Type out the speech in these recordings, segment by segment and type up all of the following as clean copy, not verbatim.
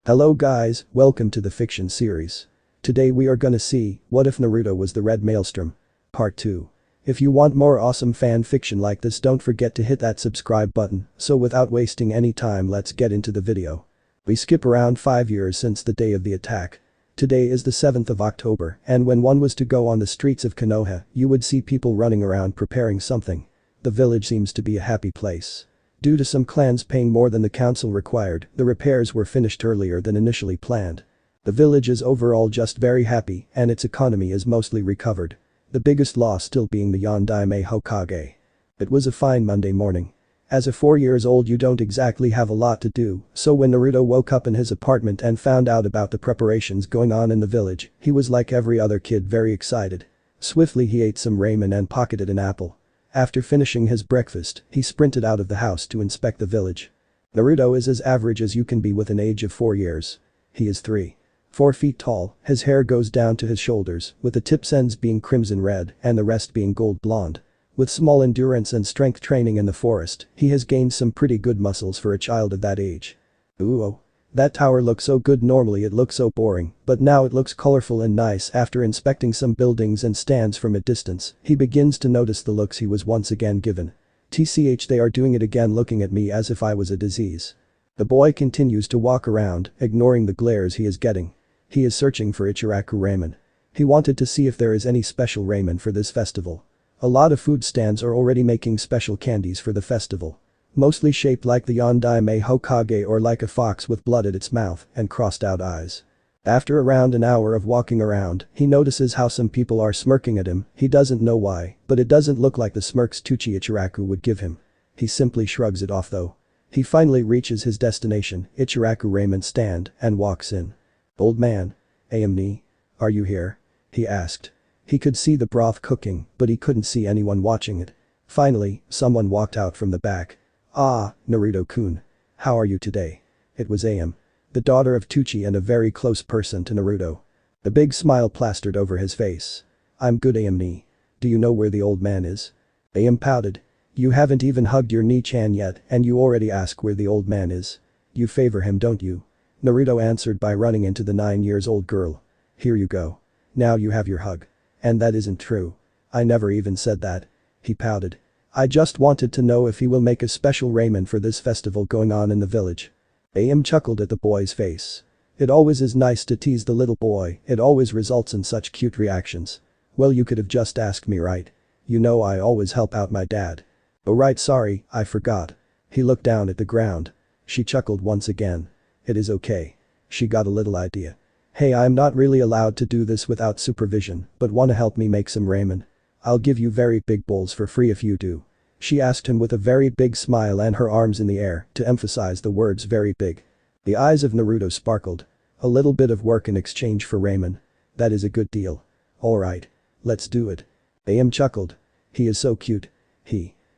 Hello guys, welcome to the fiction series. Today we are gonna see, what if Naruto was the Red Maelstrom? Part 2. If you want more awesome fan fiction like this, don't forget to hit that subscribe button. So without wasting any time, let's get into the video. We skip around 5 years since the day of the attack. Today is the 7th of October, and when one was to go on the streets of Konoha, you would see people running around preparing something. The village seems to be a happy place. Due to some clans paying more than the council required, the repairs were finished earlier than initially planned. The village is overall just very happy, and its economy is mostly recovered. The biggest loss still being the Yondaime Hokage. It was a fine Monday morning. As a 4 years old, you don't exactly have a lot to do, so when Naruto woke up in his apartment and found out about the preparations going on in the village, he was like every other kid, very excited. Swiftly he ate some ramen and pocketed an apple. After finishing his breakfast, he sprinted out of the house to inspect the village. Naruto is as average as you can be with an age of 4 years. He is 4 feet tall, his hair goes down to his shoulders, with the tips ends being crimson red and the rest being gold blonde. With small endurance and strength training in the forest, he has gained some pretty good muscles for a child of that age. Ooh. That tower looks so good. Normally it looks so boring, but now it looks colorful and nice. After inspecting some buildings and stands from a distance, he begins to notice the looks he was once again given. TCH, they are doing it again, looking at me as if I was a disease. The boy continues to walk around, ignoring the glares he is getting. He is searching for Ichiraku ramen. He wanted to see if there is any special ramen for this festival. A lot of food stands are already making special candies for the festival. Mostly shaped like the Yondaime Hokage or like a fox with blood at its mouth and crossed out eyes. After around an hour of walking around, he notices how some people are smirking at him. He doesn't know why, but it doesn't look like the smirks Ichiraku would give him. He simply shrugs it off though. He finally reaches his destination, Ichiraku ramen stand, and walks in. "Old man. Amni. Are you here?" he asked. He could see the broth cooking, but he couldn't see anyone watching it. Finally, someone walked out from the back. "Ah, Naruto-kun. How are you today?" It was Am, the daughter of Tuchi and a very close person to Naruto. A big smile plastered over his face. "I'm good, Amni. Do you know where the old man is?" Am pouted. "You haven't even hugged your Ni-chan yet and you already ask where the old man is. You favor him, don't you?" Naruto answered by running into the 9-year-old girl. "Here you go. Now you have your hug." "And that isn't true. I never even said that." He pouted. "I just wanted to know if he will make a special ramen for this festival going on in the village." Am chuckled at the boy's face. It always is nice to tease the little boy, it always results in such cute reactions. "Well, you could have just asked me, right? You know I always help out my dad." "Oh right, sorry, I forgot." He looked down at the ground. She chuckled once again. "It is okay." She got a little idea. "Hey, I'm not really allowed to do this without supervision, but wanna help me make some ramen? I'll give you very big bowls for free if you do." She asked him with a very big smile and her arms in the air to emphasize the words very big. The eyes of Naruto sparkled. A little bit of work in exchange for ramen. That is a good deal. "Alright. Let's do it." Am chuckled. "He is so cute."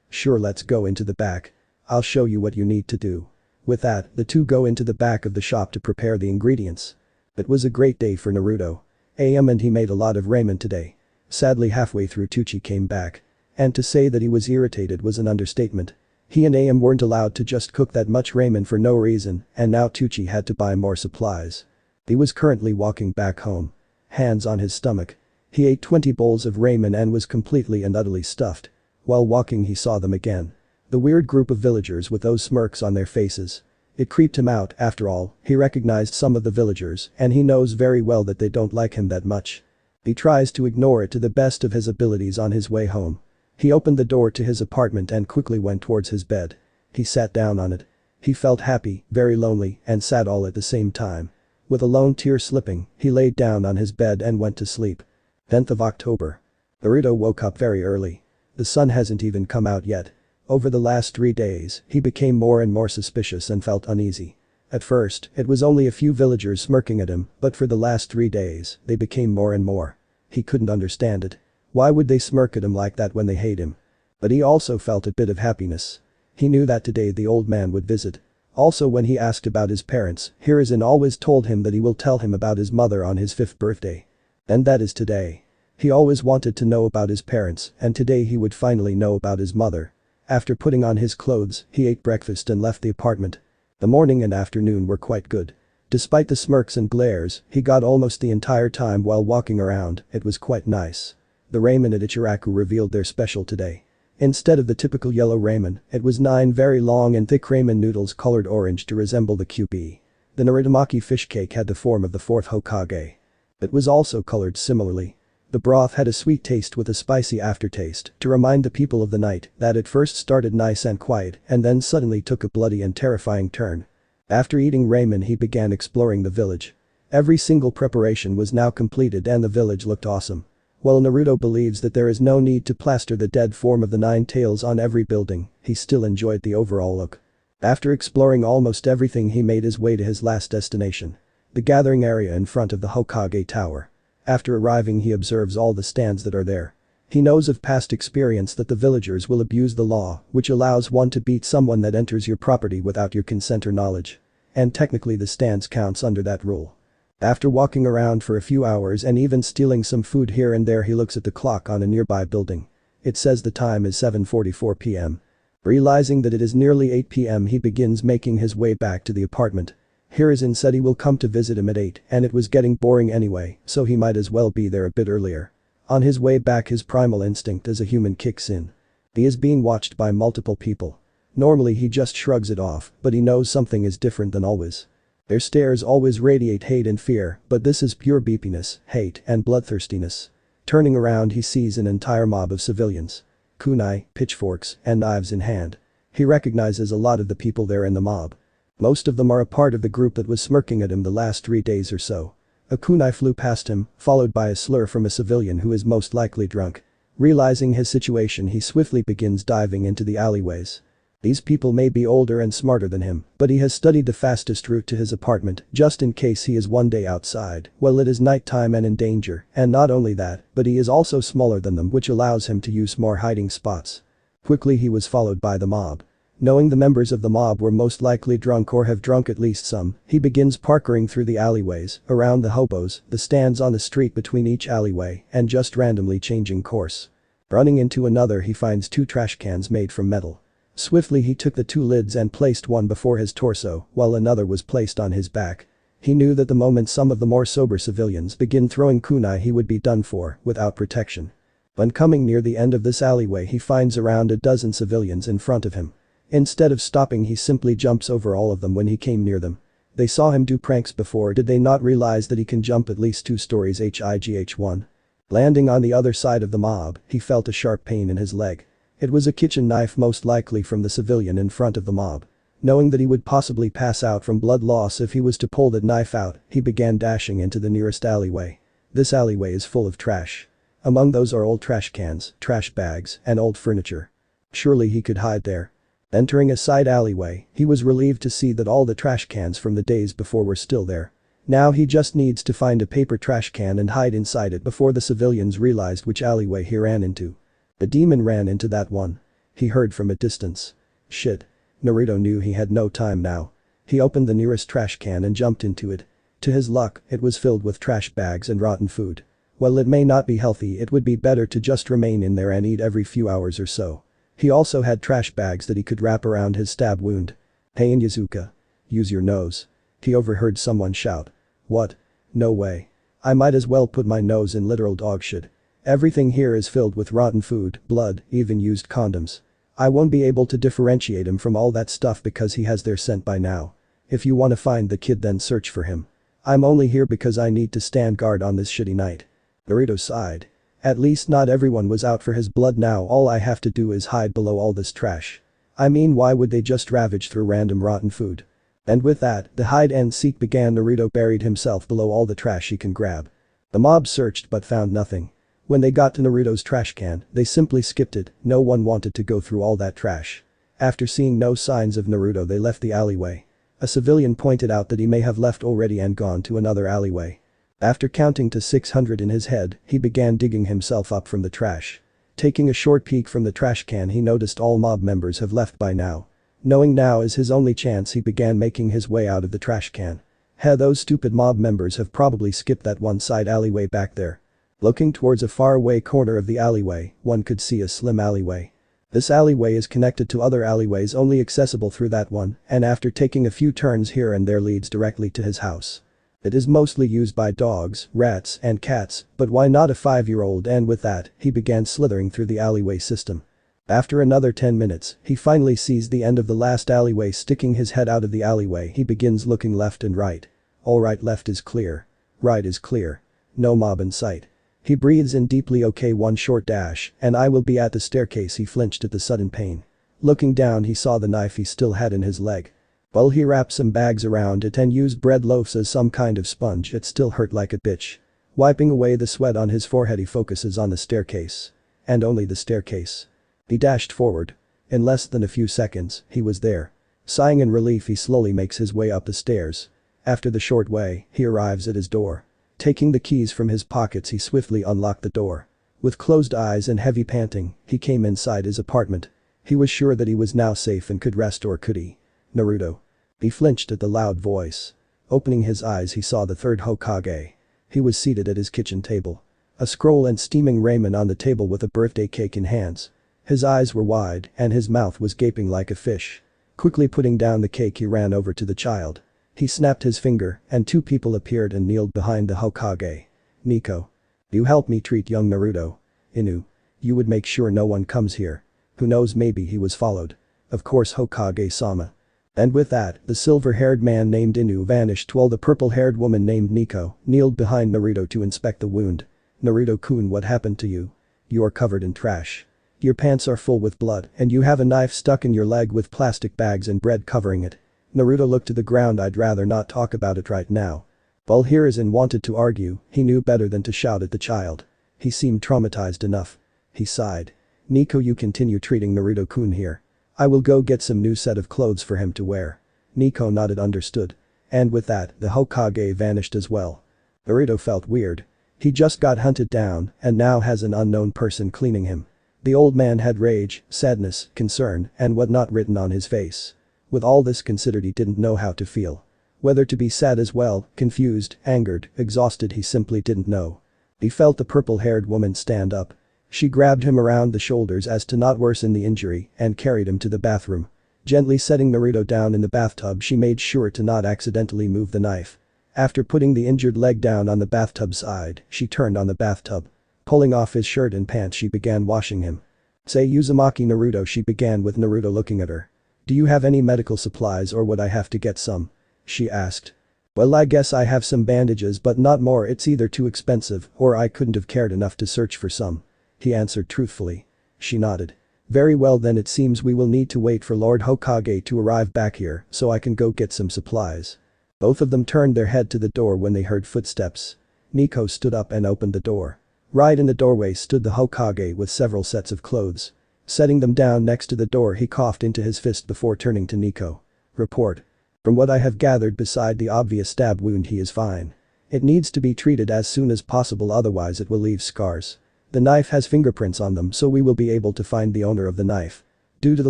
Sure, let's go into the back. I'll show you what you need to do." With that, the two go into the back of the shop to prepare the ingredients. It was a great day for Naruto. Am and he made a lot of ramen today. Sadly, halfway through Tuchi came back. And to say that he was irritated was an understatement. He and Am weren't allowed to just cook that much ramen for no reason, and now Tuchi had to buy more supplies. He was currently walking back home. Hands on his stomach. He ate 20 bowls of ramen and was completely and utterly stuffed. While walking he saw them again. The weird group of villagers with those smirks on their faces. It creeped him out. After all, he recognized some of the villagers and he knows very well that they don't like him that much. He tries to ignore it to the best of his abilities on his way home. He opened the door to his apartment and quickly went towards his bed. He sat down on it. He felt happy, very lonely, and sad all at the same time. With a lone tear slipping, he laid down on his bed and went to sleep. 10th of October. Naruto woke up very early. The sun hasn't even come out yet. Over the last 3 days, he became more and more suspicious and felt uneasy. At first, it was only a few villagers smirking at him, but for the last 3 days, they became more and more. He couldn't understand it. Why would they smirk at him like that when they hate him? But he also felt a bit of happiness. He knew that today the old man would visit. Also, when he asked about his parents, Hiruzen always told him that he will tell him about his mother on his 5th birthday. And that is today. He always wanted to know about his parents, and today he would finally know about his mother. After putting on his clothes, he ate breakfast and left the apartment. The morning and afternoon were quite good. Despite the smirks and glares, he got almost the entire time while walking around. It was quite nice. The ramen at Ichiraku revealed their special today. Instead of the typical yellow ramen, it was 9 very long and thick ramen noodles colored orange to resemble the QP. The Narutomaki fish cake had the form of the 4th Hokage. It was also colored similarly. The broth had a sweet taste with a spicy aftertaste to remind the people of the night that it first started nice and quiet and then suddenly took a bloody and terrifying turn. After eating ramen he began exploring the village. Every single preparation was now completed and the village looked awesome. While Naruto believes that there is no need to plaster the dead form of the 9 tails on every building, he still enjoyed the overall look. After exploring almost everything he made his way to his last destination. The gathering area in front of the Hokage Tower. After arriving he observes all the stands that are there. He knows of past experience that the villagers will abuse the law, which allows one to beat someone that enters your property without your consent or knowledge. And technically the stands counts under that rule. After walking around for a few hours and even stealing some food here and there he looks at the clock on a nearby building. It says the time is 7:44 p.m. Realizing that it is nearly 8 p.m. he begins making his way back to the apartment. Hiruzen said he will come to visit him at 8 and it was getting boring anyway, so he might as well be there a bit earlier. On his way back his primal instinct as a human kicks in. He is being watched by multiple people. Normally he just shrugs it off, but he knows something is different than always. Their stares always radiate hate and fear, but this is pure beepiness, hate, and bloodthirstiness. Turning around he sees an entire mob of civilians. Kunai, pitchforks, and knives in hand. He recognizes a lot of the people there in the mob. Most of them are a part of the group that was smirking at him the last 3 days or so. A kunai flew past him, followed by a slur from a civilian who is most likely drunk. Realizing his situation he swiftly begins diving into the alleyways. These people may be older and smarter than him, but he has studied the fastest route to his apartment just in case he is one day outside while it is nighttime and in danger, and not only that, but he is also smaller than them which allows him to use more hiding spots. Quickly he was followed by the mob. Knowing the members of the mob were most likely drunk or have drunk at least some, he begins parkouring through the alleyways, around the hobos, the stands on the street between each alleyway, and just randomly changing course. Running into another he finds 2 trash cans made from metal. Swiftly he took the 2 lids and placed one before his torso, while another was placed on his back. He knew that the moment some of the more sober civilians begin throwing kunai he would be done for, without protection. When coming near the end of this alleyway he finds around a dozen civilians in front of him. Instead of stopping he simply jumps over all of them when he came near them. They saw him do pranks before, did they not realize that he can jump at least 2 stories HIGH1? Landing on the other side of the mob, he felt a sharp pain in his leg. It was a kitchen knife most likely from the civilian in front of the mob. Knowing that he would possibly pass out from blood loss if he was to pull that knife out, he began dashing into the nearest alleyway. This alleyway is full of trash. Among those are old trash cans, trash bags, and old furniture. Surely he could hide there. Entering a side alleyway, he was relieved to see that all the trash cans from the days before were still there. Now he just needs to find a paper trash can and hide inside it before the civilians realized which alleyway he ran into. The demon ran into that one. He heard from a distance. Shit. Naruto knew he had no time now. He opened the nearest trash can and jumped into it. To his luck, it was filled with trash bags and rotten food. While it may not be healthy, it would be better to just remain in there and eat every few hours or so. He also had trash bags that he could wrap around his stab wound. Hey Inyazuka. Use your nose. He overheard someone shout. What? No way. I might as well put my nose in literal dog shit. Everything here is filled with rotten food, blood, even used condoms. I won't be able to differentiate him from all that stuff because he has their scent by now. If you want to find the kid then search for him. I'm only here because I need to stand guard on this shitty night. Naruto sighed. At least not everyone was out for his blood now, all I have to do is hide below all this trash. I mean, why would they just ravage through random rotten food? And with that, the hide and seek began. Naruto buried himself below all the trash he can grab. The mob searched but found nothing. When they got to Naruto's trash can, they simply skipped it, no one wanted to go through all that trash. After seeing no signs of Naruto they left the alleyway. A civilian pointed out that he may have left already and gone to another alleyway. After counting to 600 in his head, he began digging himself up from the trash. Taking a short peek from the trash can he noticed all mob members have left by now. Knowing now is his only chance he began making his way out of the trash can. Those stupid mob members have probably skipped that one side alleyway back there. Looking towards a faraway corner of the alleyway, one could see a slim alleyway. This alleyway is connected to other alleyways only accessible through that one, and after taking a few turns here and there leads directly to his house. It is mostly used by dogs, rats, and cats, but why not a 5-year-old? And with that, he began slithering through the alleyway system. After another 10 minutes, he finally sees the end of the last alleyway. Sticking his head out of the alleyway, he begins looking left and right. Alright, left is clear. Right is clear. No mob in sight. He breathes in deeply. Okay, one short dash, and I will be at the staircase. He flinched at the sudden pain. Looking down, he saw the knife he still had in his leg. Well, he wrapped some bags around it and used bread loaves as some kind of sponge. It still hurt like a bitch. Wiping away the sweat on his forehead, he focuses on the staircase. And only the staircase. He dashed forward. In less than a few seconds, he was there. Sighing in relief, he slowly makes his way up the stairs. After the short way, he arrives at his door. Taking the keys from his pockets, he swiftly unlocked the door. With closed eyes and heavy panting, he came inside his apartment. He was sure that he was now safe and could rest, or could he? Naruto. He flinched at the loud voice. Opening his eyes, he saw the third Hokage. He was seated at his kitchen table. A scroll and steaming ramen on the table with a birthday cake in hands. His eyes were wide and his mouth was gaping like a fish. Quickly putting down the cake, he ran over to the child. He snapped his finger and 2 people appeared and kneeled behind the Hokage. Nico. You help me treat young Naruto. Inu. You would make sure no one comes here. Who knows, maybe he was followed. Of course, Hokage-sama. And with that, the silver-haired man named Inu vanished while the purple-haired woman named Nico kneeled behind Naruto to inspect the wound. Naruto-kun, what happened to you? You are covered in trash. Your pants are full with blood and you have a knife stuck in your leg with plastic bags and bread covering it. Naruto looked to the ground. I'd rather not talk about it right now. Well, here is and wanted to argue, he knew better than to shout at the child. He seemed traumatized enough. He sighed. Nico, you continue treating Naruto-kun here. I will go get some new set of clothes for him to wear. Nico nodded, understood. And with that, the Hokage vanished as well. Naruto felt weird. He just got hunted down and now has an unknown person cleaning him. The old man had rage, sadness, concern, and whatnot written on his face. With all this considered, he didn't know how to feel. Whether to be sad as well, confused, angered, exhausted, he simply didn't know. He felt the purple-haired woman stand up. She grabbed him around the shoulders as to not worsen the injury and carried him to the bathroom. Gently setting Naruto down in the bathtub, she made sure to not accidentally move the knife. After putting the injured leg down on the bathtub side, she turned on the bathtub. Pulling off his shirt and pants, she began washing him. Say, Uzumaki Naruto, she began with Naruto looking at her. Do you have any medical supplies or would I have to get some? She asked. Well, I guess I have some bandages but not more. It's either too expensive or I couldn't have cared enough to search for some. He answered truthfully. She nodded. Very well, then it seems we will need to wait for Lord Hokage to arrive back here so I can go get some supplies. Both of them turned their head to the door when they heard footsteps. Nico stood up and opened the door. Right in the doorway stood the Hokage with several sets of clothes. Setting them down next to the door, he coughed into his fist before turning to Nico. Report. From what I have gathered, beside the obvious stab wound, he is fine. It needs to be treated as soon as possible, otherwise it will leave scars. The knife has fingerprints on them, so we will be able to find the owner of the knife. Due to the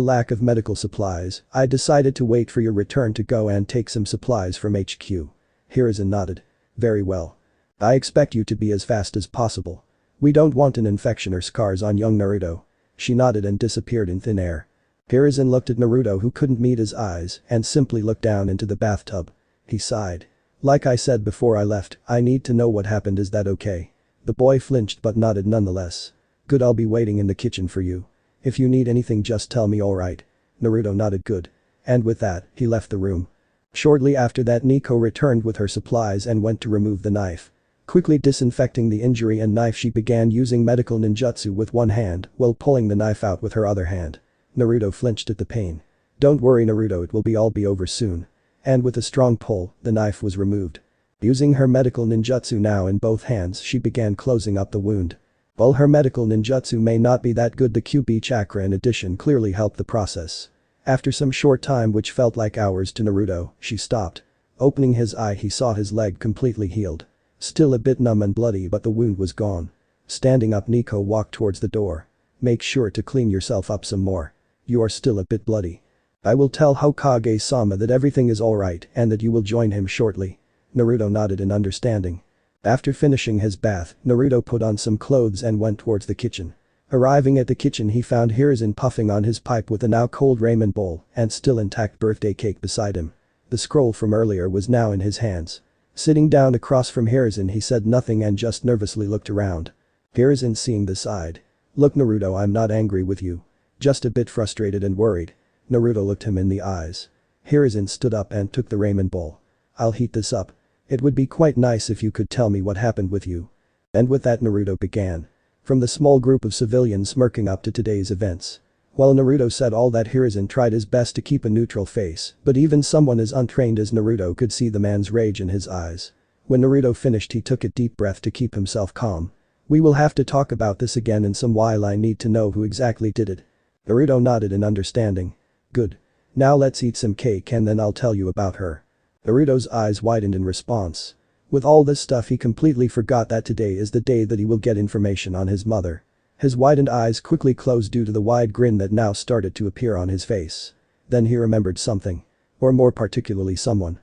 lack of medical supplies, I decided to wait for your return to go and take some supplies from HQ. Hiruzen nodded. Very well. I expect you to be as fast as possible. We don't want an infection or scars on young Naruto. She nodded and disappeared in thin air. Hiruzen looked at Naruto, who couldn't meet his eyes, and simply looked down into the bathtub. He sighed. Like I said before I left, I need to know what happened. Is that okay? The boy flinched but nodded nonetheless. Good, I'll be waiting in the kitchen for you. If you need anything, just tell me. Alright. Naruto nodded. Good. And with that, he left the room. Shortly after that, Nico returned with her supplies and went to remove the knife. Quickly disinfecting the injury and knife, she began using medical ninjutsu with one hand while pulling the knife out with her other hand. Naruto flinched at the pain. Don't worry, Naruto, it will all be over soon. And with a strong pull, the knife was removed. Using her medical ninjutsu now in both hands, she began closing up the wound. While her medical ninjutsu may not be that good, the QB chakra in addition clearly helped the process. After some short time, which felt like hours to Naruto, she stopped. Opening his eye, he saw his leg completely healed. Still a bit numb and bloody, but the wound was gone. Standing up, Nico walked towards the door. Make sure to clean yourself up some more. You are still a bit bloody. I will tell Hokage-sama that everything is alright and that you will join him shortly. Naruto nodded in understanding. After finishing his bath, Naruto put on some clothes and went towards the kitchen. Arriving at the kitchen he found Hiruzen puffing on his pipe with a now cold ramen bowl and still intact birthday cake beside him. The scroll from earlier was now in his hands. Sitting down across from Hiruzen he said nothing and just nervously looked around. Hiruzen seeing this sighed. "Look Naruto, I'm not angry with you. Just a bit frustrated and worried." Naruto looked him in the eyes. Hiruzen stood up and took the ramen bowl. "I'll heat this up. It would be quite nice if you could tell me what happened with you." And with that Naruto began. From the small group of civilians smirking up to today's events. While Naruto said all that, Hiruzen tried his best to keep a neutral face, but even someone as untrained as Naruto could see the man's rage in his eyes. When Naruto finished he took a deep breath to keep himself calm. "We will have to talk about this again in some while, I need to know who exactly did it." Naruto nodded in understanding. "Good. Now let's eat some cake and then I'll tell you about her." Naruto's eyes widened in response. With all this stuff he completely forgot that today is the day that he will get information on his mother. His widened eyes quickly closed due to the wide grin that now started to appear on his face. Then he remembered something. Or more particularly someone.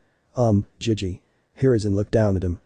Gigi. Hiruzen looked down at him.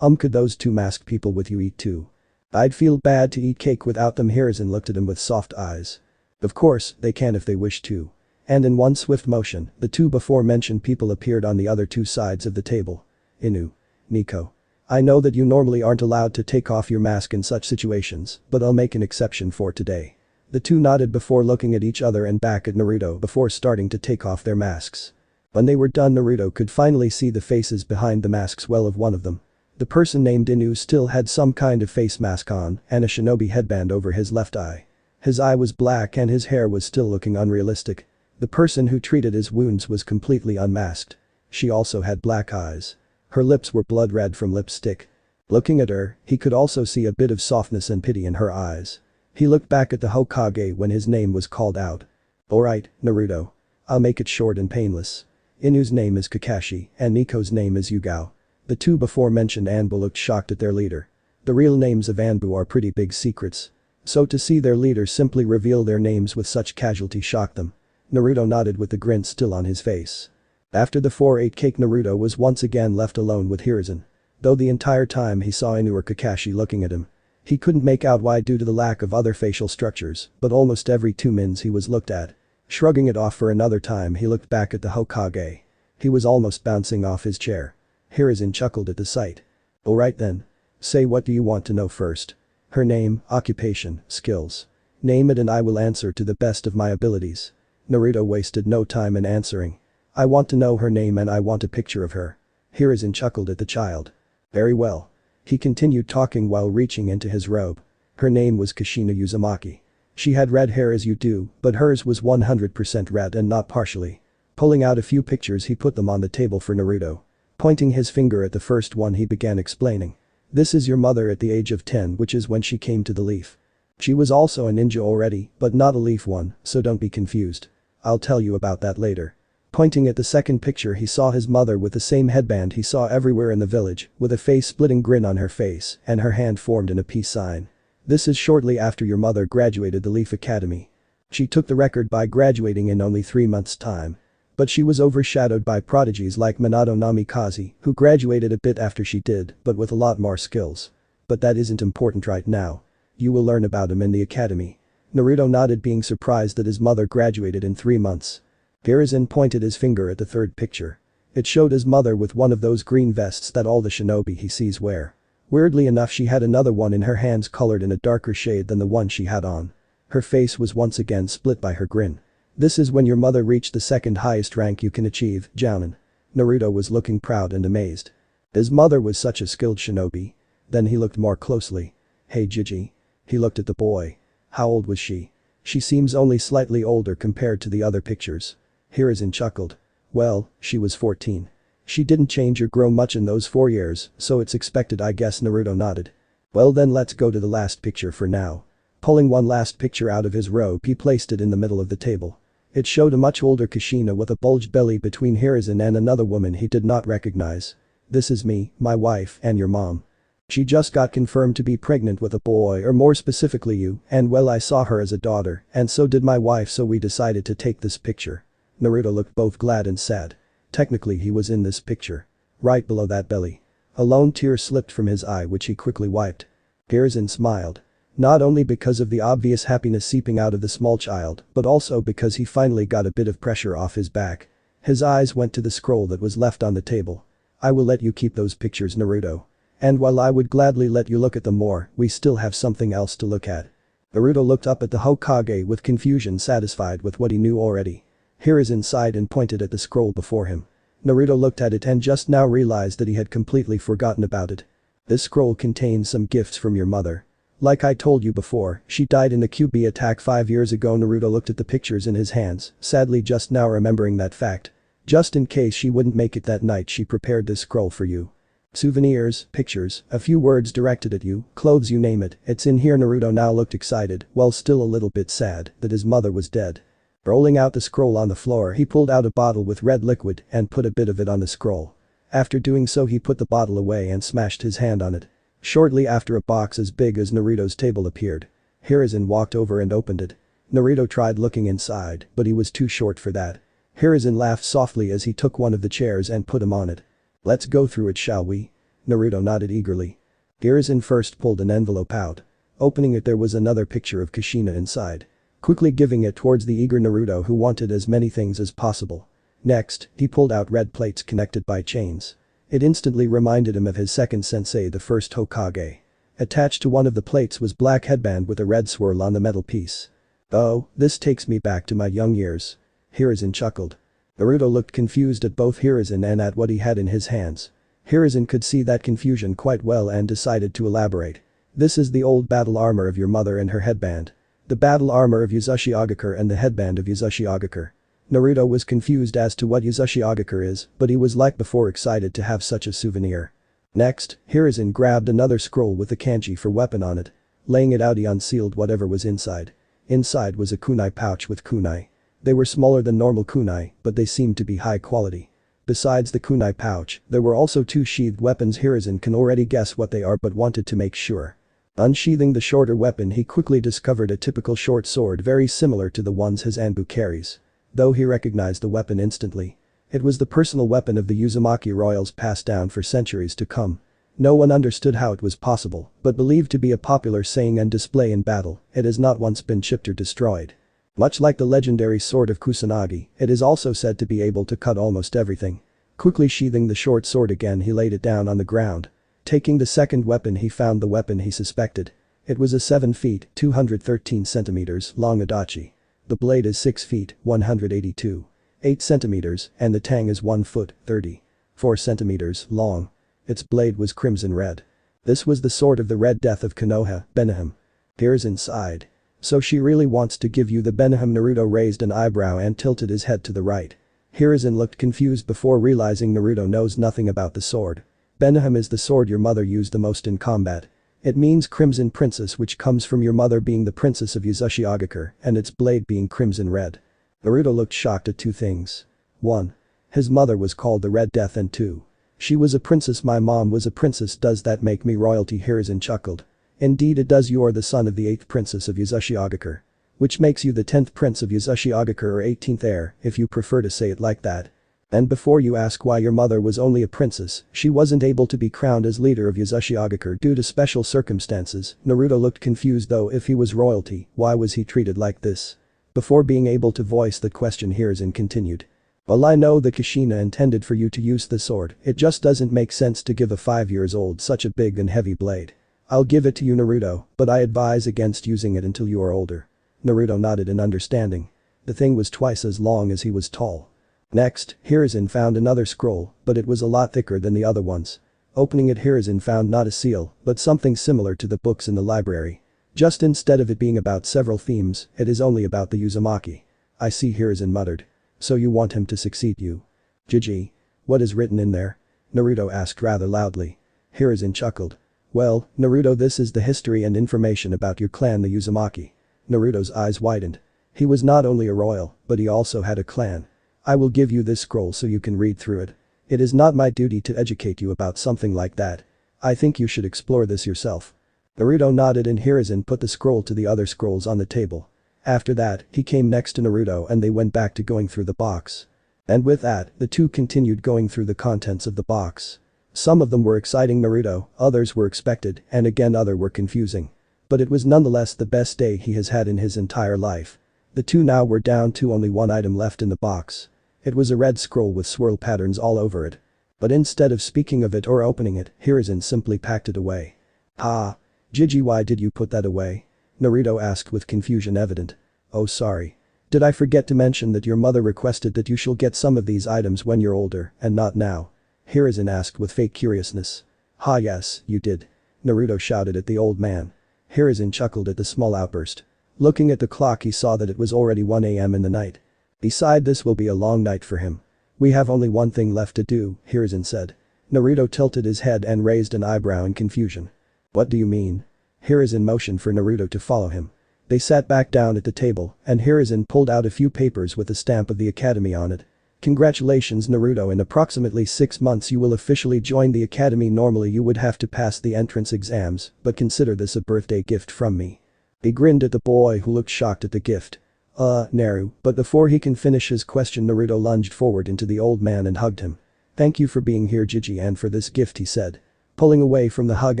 Could those two masked people with you eat too?" "I'd feel bad to eat cake without them." Hiruzen looked at him with soft eyes. "Of course, they can if they wish to." And in one swift motion, the two before mentioned people appeared on the other two sides of the table. Inu. Nico. "I know that you normally aren't allowed to take off your mask in such situations, but I'll make an exception for today." The two nodded before looking at each other and back at Naruto before starting to take off their masks. When they were done Naruto could finally see the faces behind the masks well of one of them. The person named Inu still had some kind of face mask on and a shinobi headband over his left eye. His eye was black and his hair was still looking unrealistic. The person who treated his wounds was completely unmasked. She also had black eyes. Her lips were blood red from lipstick. Looking at her, he could also see a bit of softness and pity in her eyes. He looked back at the Hokage when his name was called out. "Alright, Naruto. I'll make it short and painless. Inu's name is Kakashi and Nico's name is Yugao." The two before mentioned Anbu looked shocked at their leader. The real names of Anbu are pretty big secrets. So to see their leader simply reveal their names with such casualty shocked them. Naruto nodded with the grin still on his face. After the 4 ate cake Naruto was once again left alone with Hiruzen. Though the entire time he saw Inu or Kakashi looking at him. He couldn't make out why due to the lack of other facial structures, but almost every 2 minutes he was looked at. Shrugging it off for another time he looked back at the Hokage. He was almost bouncing off his chair. Hiruzen chuckled at the sight. "Alright then. Say what do you want to know first?" "Her name, occupation, skills. Name it and I will answer to the best of my abilities." Naruto wasted no time in answering. "I want to know her name and I want a picture of her." Hiruzen chuckled at the child. "Very well." He continued talking while reaching into his robe. "Her name was Kushina Uzumaki. She had red hair as you do, but hers was 100% red and not partially." Pulling out a few pictures he put them on the table for Naruto. Pointing his finger at the first one he began explaining. "This is your mother at the age of 10, which is when she came to the leaf. She was also a ninja already, but not a leaf one, so don't be confused. I'll tell you about that later." Pointing at the second picture he saw his mother with the same headband he saw everywhere in the village, with a face-splitting grin on her face and her hand formed in a peace sign. "This is shortly after your mother graduated the Leaf Academy. She took the record by graduating in only 3 months' time. But she was overshadowed by prodigies like Minato Namikaze, who graduated a bit after she did, but with a lot more skills. But that isn't important right now. You will learn about him in the academy." Naruto nodded, being surprised that his mother graduated in 3 months. Hiruzen pointed his finger at the third picture. It showed his mother with one of those green vests that all the shinobi he sees wear. Weirdly enough she had another one in her hands colored in a darker shade than the one she had on. Her face was once again split by her grin. "This is when your mother reached the second highest rank you can achieve, Jounin." Naruto was looking proud and amazed. His mother was such a skilled shinobi. Then he looked more closely. "Hey Gigi." He looked at the boy. "How old was she?" "She seems only slightly older compared to the other pictures." Hiruzen chuckled. "Well, she was 14. She didn't change or grow much in those 4 years, so it's expected I guess." Naruto nodded. "Well then let's go to the last picture for now." Pulling one last picture out of his robe he placed it in the middle of the table. It showed a much older Kushina with a bulged belly between Hiruzen and another woman he did not recognize. "This is me, my wife, and your mom. She just got confirmed to be pregnant with a boy, or more specifically you, and well I saw her as a daughter and so did my wife, so we decided to take this picture." Naruto looked both glad and sad. Technically he was in this picture. Right below that belly. A lone tear slipped from his eye which he quickly wiped. Hiruzen smiled. Not only because of the obvious happiness seeping out of the small child, but also because he finally got a bit of pressure off his back. His eyes went to the scroll that was left on the table. I will let you keep those pictures, Naruto. And while I would gladly let you look at them more, we still have something else to look at. Naruto looked up at the Hokage with confusion, satisfied with what he knew already. Hiruzen sighed and pointed at the scroll before him. Naruto looked at it and just now realized that he had completely forgotten about it. This scroll contains some gifts from your mother. Like I told you before, she died in a QB attack 5 years ago. Naruto looked at the pictures in his hands, sadly just now remembering that fact. Just in case she wouldn't make it that night, she prepared this scroll for you. Souvenirs, pictures, a few words directed at you, clothes, you name it, it's in here. Naruto now looked excited, while still a little bit sad that his mother was dead. Rolling out the scroll on the floor, he pulled out a bottle with red liquid and put a bit of it on the scroll. After doing so, he put the bottle away and smashed his hand on it. Shortly after, a box as big as Naruto's table appeared. Hiruzen walked over and opened it. Naruto tried looking inside, but he was too short for that. Hiruzen laughed softly as he took one of the chairs and put him on it. Let's go through it, shall we? Naruto nodded eagerly. Hiruzen first pulled an envelope out. Opening it, there was another picture of Kushina inside. Quickly giving it towards the eager Naruto, who wanted as many things as possible. Next, he pulled out red plates connected by chains. It instantly reminded him of his second sensei, the first Hokage. Attached to one of the plates was black headband with a red swirl on the metal piece. Oh, this takes me back to my young years. Hiruzen chuckled. Naruto looked confused at both Hiruzen and at what he had in his hands. Hiruzen could see that confusion quite well and decided to elaborate. This is the old battle armor of your mother and her headband. The battle armor of Uzushi Ogakure and the headband of Uzushi Ogakure. Naruto was confused as to what Uzushi Ogakure is, but he was like before excited to have such a souvenir. Next, Hiruzen grabbed another scroll with the kanji for weapon on it. Laying it out, he unsealed whatever was inside. Inside was a kunai pouch with kunai. They were smaller than normal kunai, but they seemed to be high quality. Besides the kunai pouch, there were also 2 sheathed weapons. Hiruzen can already guess what they are but wanted to make sure. Unsheathing the shorter weapon, he quickly discovered a typical short sword very similar to the ones his Anbu carries. Though he recognized the weapon instantly. It was the personal weapon of the Uzumaki royals, passed down for centuries to come. No one understood how it was possible, but believed to be a popular saying and display in battle, it has not once been chipped or destroyed. Much like the legendary sword of Kusanagi, it is also said to be able to cut almost everything. Quickly sheathing the short sword again, he laid it down on the ground. Taking the second weapon, he found the weapon he suspected. It was a 7 feet, 213 centimeters long Itachi. The blade is 6 feet, 182. 8 centimeters, and the tang is 1 foot, 34 centimeters long. Its blade was crimson red. This was the sword of the Red Death of Konoha, Benihim. Hiruzen sighed. So she really wants to give you the Benihim? Naruto raised an eyebrow and tilted his head to the right. Hiruzen looked confused before realizing Naruto knows nothing about the sword. Benihim is the sword your mother used the most in combat. It means Crimson Princess, which comes from your mother being the princess of Uzushi Ogakure and its blade being crimson red. Naruto looked shocked at 2 things. 1. His mother was called the Red Death, and 2. She was a princess. My mom was a princess. Does that make me royalty? Hiruzen chuckled. Indeed it does. You are the son of the 8th princess of Uzushi Ogakure. Which makes you the 10th prince of Uzushi Ogakure, or 18th heir, if you prefer to say it like that. And before you ask why your mother was only a princess, she wasn't able to be crowned as leader of Uzushi Ogakure due to special circumstances. Naruto looked confused, though if he was royalty, why was he treated like this? Before being able to voice the question, Hiruzen continued. Well, I know that Kushina intended for you to use the sword, it just doesn't make sense to give a 5-year-old such a big and heavy blade. I'll give it to you, Naruto, but I advise against using it until you are older. Naruto nodded in understanding. The thing was twice as long as he was tall. Next, Hiruzen found another scroll, but it was a lot thicker than the other ones. Opening it, Hiruzen found not a seal, but something similar to the books in the library. Just instead of it being about several themes, it is only about the Uzumaki. I see, Hiruzen muttered. So you want him to succeed you? Gigi. What is written in there? Naruto asked rather loudly. Hiruzen chuckled. Well, Naruto, this is the history and information about your clan, the Uzumaki. Naruto's eyes widened. He was not only a royal, but he also had a clan. I will give you this scroll so you can read through it. It is not my duty to educate you about something like that. I think you should explore this yourself. Naruto nodded and Hiruzen put the scroll to the other scrolls on the table. After that, he came next to Naruto and they went back to going through the box. And with that, the two continued going through the contents of the box. Some of them were exciting Naruto, others were expected, and again other were confusing. But it was nonetheless the best day he has had in his entire life. The two now were down to only one item left in the box. It was a red scroll with swirl patterns all over it. But instead of speaking of it or opening it, Hiruzen simply packed it away. Ah. Gigi, why did you put that away? Naruto asked with confusion evident. Oh, sorry. Did I forget to mention that your mother requested that you shall get some of these items when you're older and not now? Hiruzen asked with fake curiousness. Ha, yes, you did. Naruto shouted at the old man. Hiruzen chuckled at the small outburst. Looking at the clock, he saw that it was already 1 a.m. in the night. Beside, this will be a long night for him. We have only one thing left to do, Hiruzen said. Naruto tilted his head and raised an eyebrow in confusion. What do you mean? Hiruzen motioned for Naruto to follow him. They sat back down at the table, and Hiruzen pulled out a few papers with the stamp of the academy on it. Congratulations, Naruto, in approximately 6 months you will officially join the academy. Normally you would have to pass the entrance exams, but consider this a birthday gift from me. He grinned at the boy who looked shocked at the gift. Naru, but before he can finish his question, Naruto lunged forward into the old man and hugged him. Thank you for being here, Gigi, and for this gift, he said. Pulling away from the hug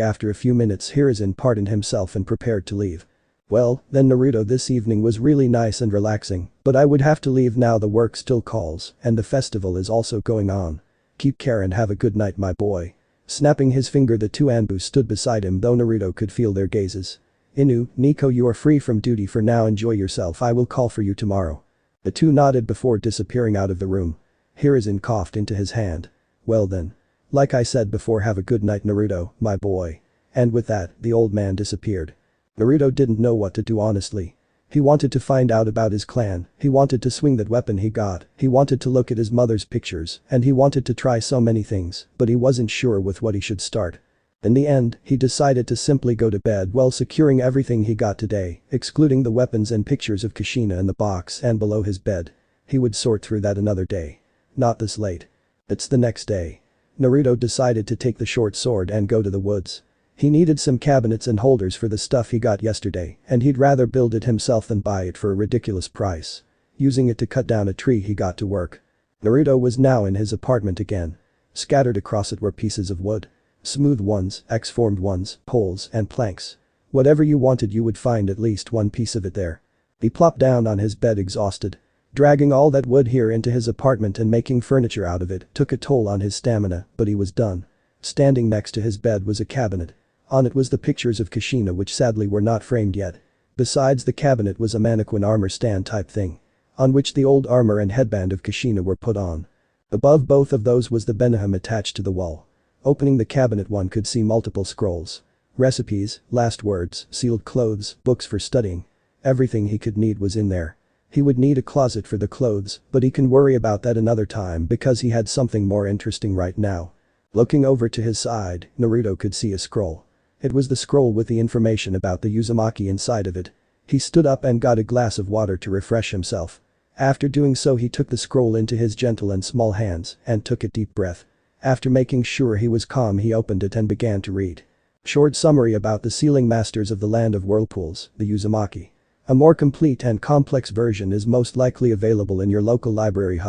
after a few minutes, Hiruzen pardoned himself and prepared to leave. Well, then Naruto, this evening was really nice and relaxing, but I would have to leave now. The work still calls, and the festival is also going on. Keep care and have a good night, my boy. Snapping his finger, the two Anbu stood beside him, though Naruto could feel their gazes. Inu, Nico, you are free from duty for now, enjoy yourself, I will call for you tomorrow. The two nodded before disappearing out of the room. Hiruzen coughed into his hand. Well then. Like I said before, have a good night, Naruto, my boy. And with that, the old man disappeared. Naruto didn't know what to do, honestly. He wanted to find out about his clan, he wanted to swing that weapon he got, he wanted to look at his mother's pictures, and he wanted to try so many things, but he wasn't sure with what he should start. In the end, he decided to simply go to bed while securing everything he got today, excluding the weapons and pictures of Kushina in the box and below his bed. He would sort through that another day. Not this late. It's the next day. Naruto decided to take the short sword and go to the woods. He needed some cabinets and holders for the stuff he got yesterday, and he'd rather build it himself than buy it for a ridiculous price. Using it to cut down a tree, he got to work. Naruto was now in his apartment again. Scattered across it were pieces of wood. Smooth ones, X-formed ones, poles, and planks. Whatever you wanted, you would find at least one piece of it there. He plopped down on his bed exhausted. Dragging all that wood here into his apartment and making furniture out of it took a toll on his stamina, but he was done. Standing next to his bed was a cabinet. On it was the pictures of Kushina, which sadly were not framed yet. Besides the cabinet was a mannequin armor stand type thing, on which the old armor and headband of Kushina were put on. Above both of those was the Beniham attached to the wall. Opening the cabinet, one could see multiple scrolls. Recipes, last words, sealed clothes, books for studying. Everything he could need was in there. He would need a closet for the clothes, but he can worry about that another time because he had something more interesting right now. Looking over to his side, Naruto could see a scroll. It was the scroll with the information about the Uzumaki inside of it. He stood up and got a glass of water to refresh himself. After doing so, he took the scroll into his gentle and small hands and took a deep breath. After making sure he was calm, he opened it and began to read. Short summary about the sealing masters of the land of whirlpools, the Uzumaki. A more complete and complex version is most likely available in your local library.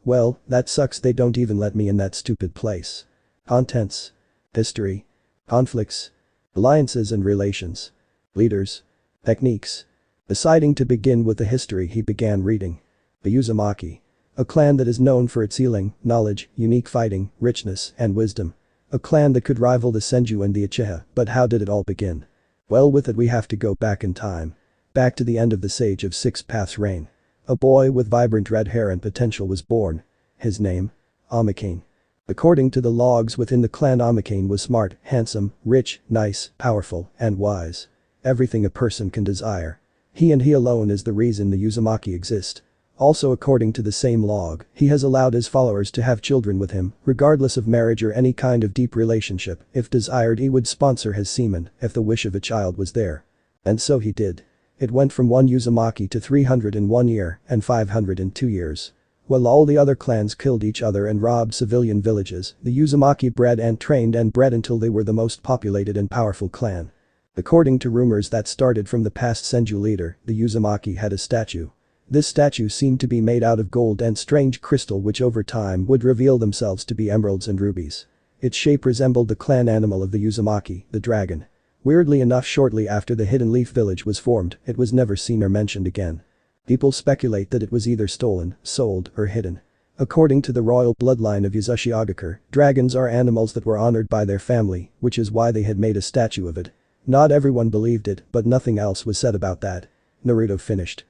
Well, that sucks, they don't even let me in that stupid place. Contents. History. Conflicts. Alliances and relations. Leaders. Techniques. Deciding to begin with the history, he began reading. The Uzumaki. A clan that is known for its healing, knowledge, unique fighting, richness, and wisdom. A clan that could rival the Senju and the Uchiha, but how did it all begin? Well, with it we have to go back in time. Back to the end of the Sage of Six Paths reign. A boy with vibrant red hair and potential was born. His name? Omikane. According to the logs within the clan, Omikane was smart, handsome, rich, nice, powerful, and wise. Everything a person can desire. He and he alone is the reason the Uzumaki exist. Also, according to the same log, he has allowed his followers to have children with him, regardless of marriage or any kind of deep relationship. If desired, he would sponsor his semen if the wish of a child was there. And so he did. It went from 1 Uzumaki to 301 year and 502 years. While all the other clans killed each other and robbed civilian villages, the Uzumaki bred and trained and bred until they were the most populated and powerful clan. According to rumors that started from the past Senju leader, the Uzumaki had a statue. This statue seemed to be made out of gold and strange crystal, which over time would reveal themselves to be emeralds and rubies. Its shape resembled the clan animal of the Uzumaki, the dragon. Weirdly enough, shortly after the Hidden Leaf Village was formed, it was never seen or mentioned again. People speculate that it was either stolen, sold, or hidden. According to the royal bloodline of Uchiha, dragons are animals that were honored by their family, which is why they had made a statue of it. Not everyone believed it, but nothing else was said about that. Naruto finished.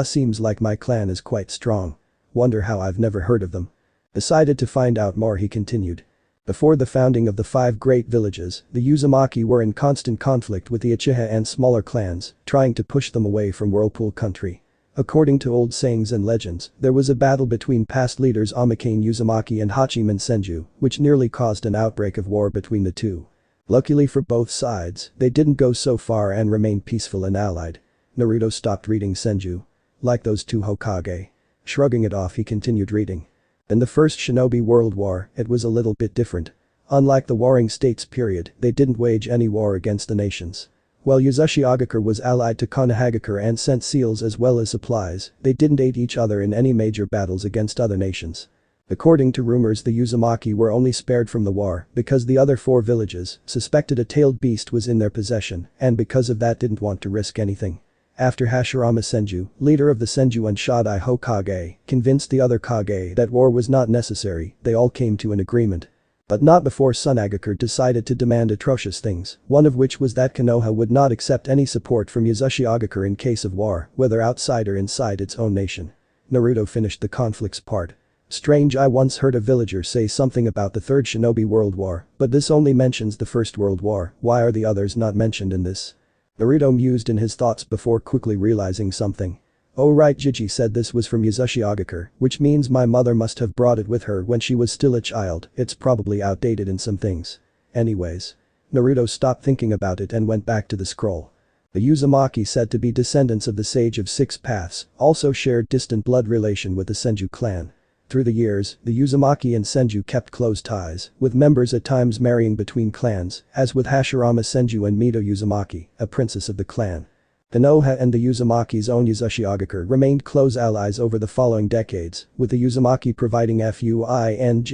Seems like my clan is quite strong. Wonder how I've never heard of them. Decided to find out more, he continued. Before the founding of the 5 great villages, the Uzumaki were in constant conflict with the Uchiha and smaller clans, trying to push them away from Whirlpool Country. According to old sayings and legends, there was a battle between past leaders Omikane Uzumaki and Hachiman Senju, which nearly caused an outbreak of war between the two. Luckily for both sides, they didn't go so far and remained peaceful and allied. Naruto stopped reading Senju. Like those two Hokage. Shrugging it off, he continued reading. In the First Shinobi World War, it was a little bit different. Unlike the Warring States period, they didn't wage any war against the nations. While Uchiha was allied to Konohagakure and sent seals as well as supplies, they didn't aid each other in any major battles against other nations. According to rumors, the Uzumaki were only spared from the war because the other 4 villages suspected a tailed beast was in their possession and because of that didn't want to risk anything. After Hashirama Senju, leader of the Senju and Shodai Hokage, convinced the other Kage that war was not necessary, they all came to an agreement. But not before Tsunagakure decided to demand atrocious things, one of which was that Konoha would not accept any support from Uchiha in case of war, whether outside or inside its own nation. Naruto finished the conflicts part. Strange, I once heard a villager say something about the Third Shinobi World War, but this only mentions the First World War, why are the others not mentioned in this? Naruto mused in his thoughts before quickly realizing something. Oh right, Jiji said this was from Uchiha, which means my mother must have brought it with her when she was still a child, it's probably outdated in some things. Anyways. Naruto stopped thinking about it and went back to the scroll. The Uzumaki, said to be descendants of the Sage of Six Paths, also shared distant blood relation with the Senju clan. Through the years, the Uzumaki and Senju kept close ties, with members at times marrying between clans, as with Hashirama Senju and Mito Uzumaki, a princess of the clan. Konoha and the Uzumaki's own Uchiha remained close allies over the following decades, with the Uzumaki providing FUINJUTSU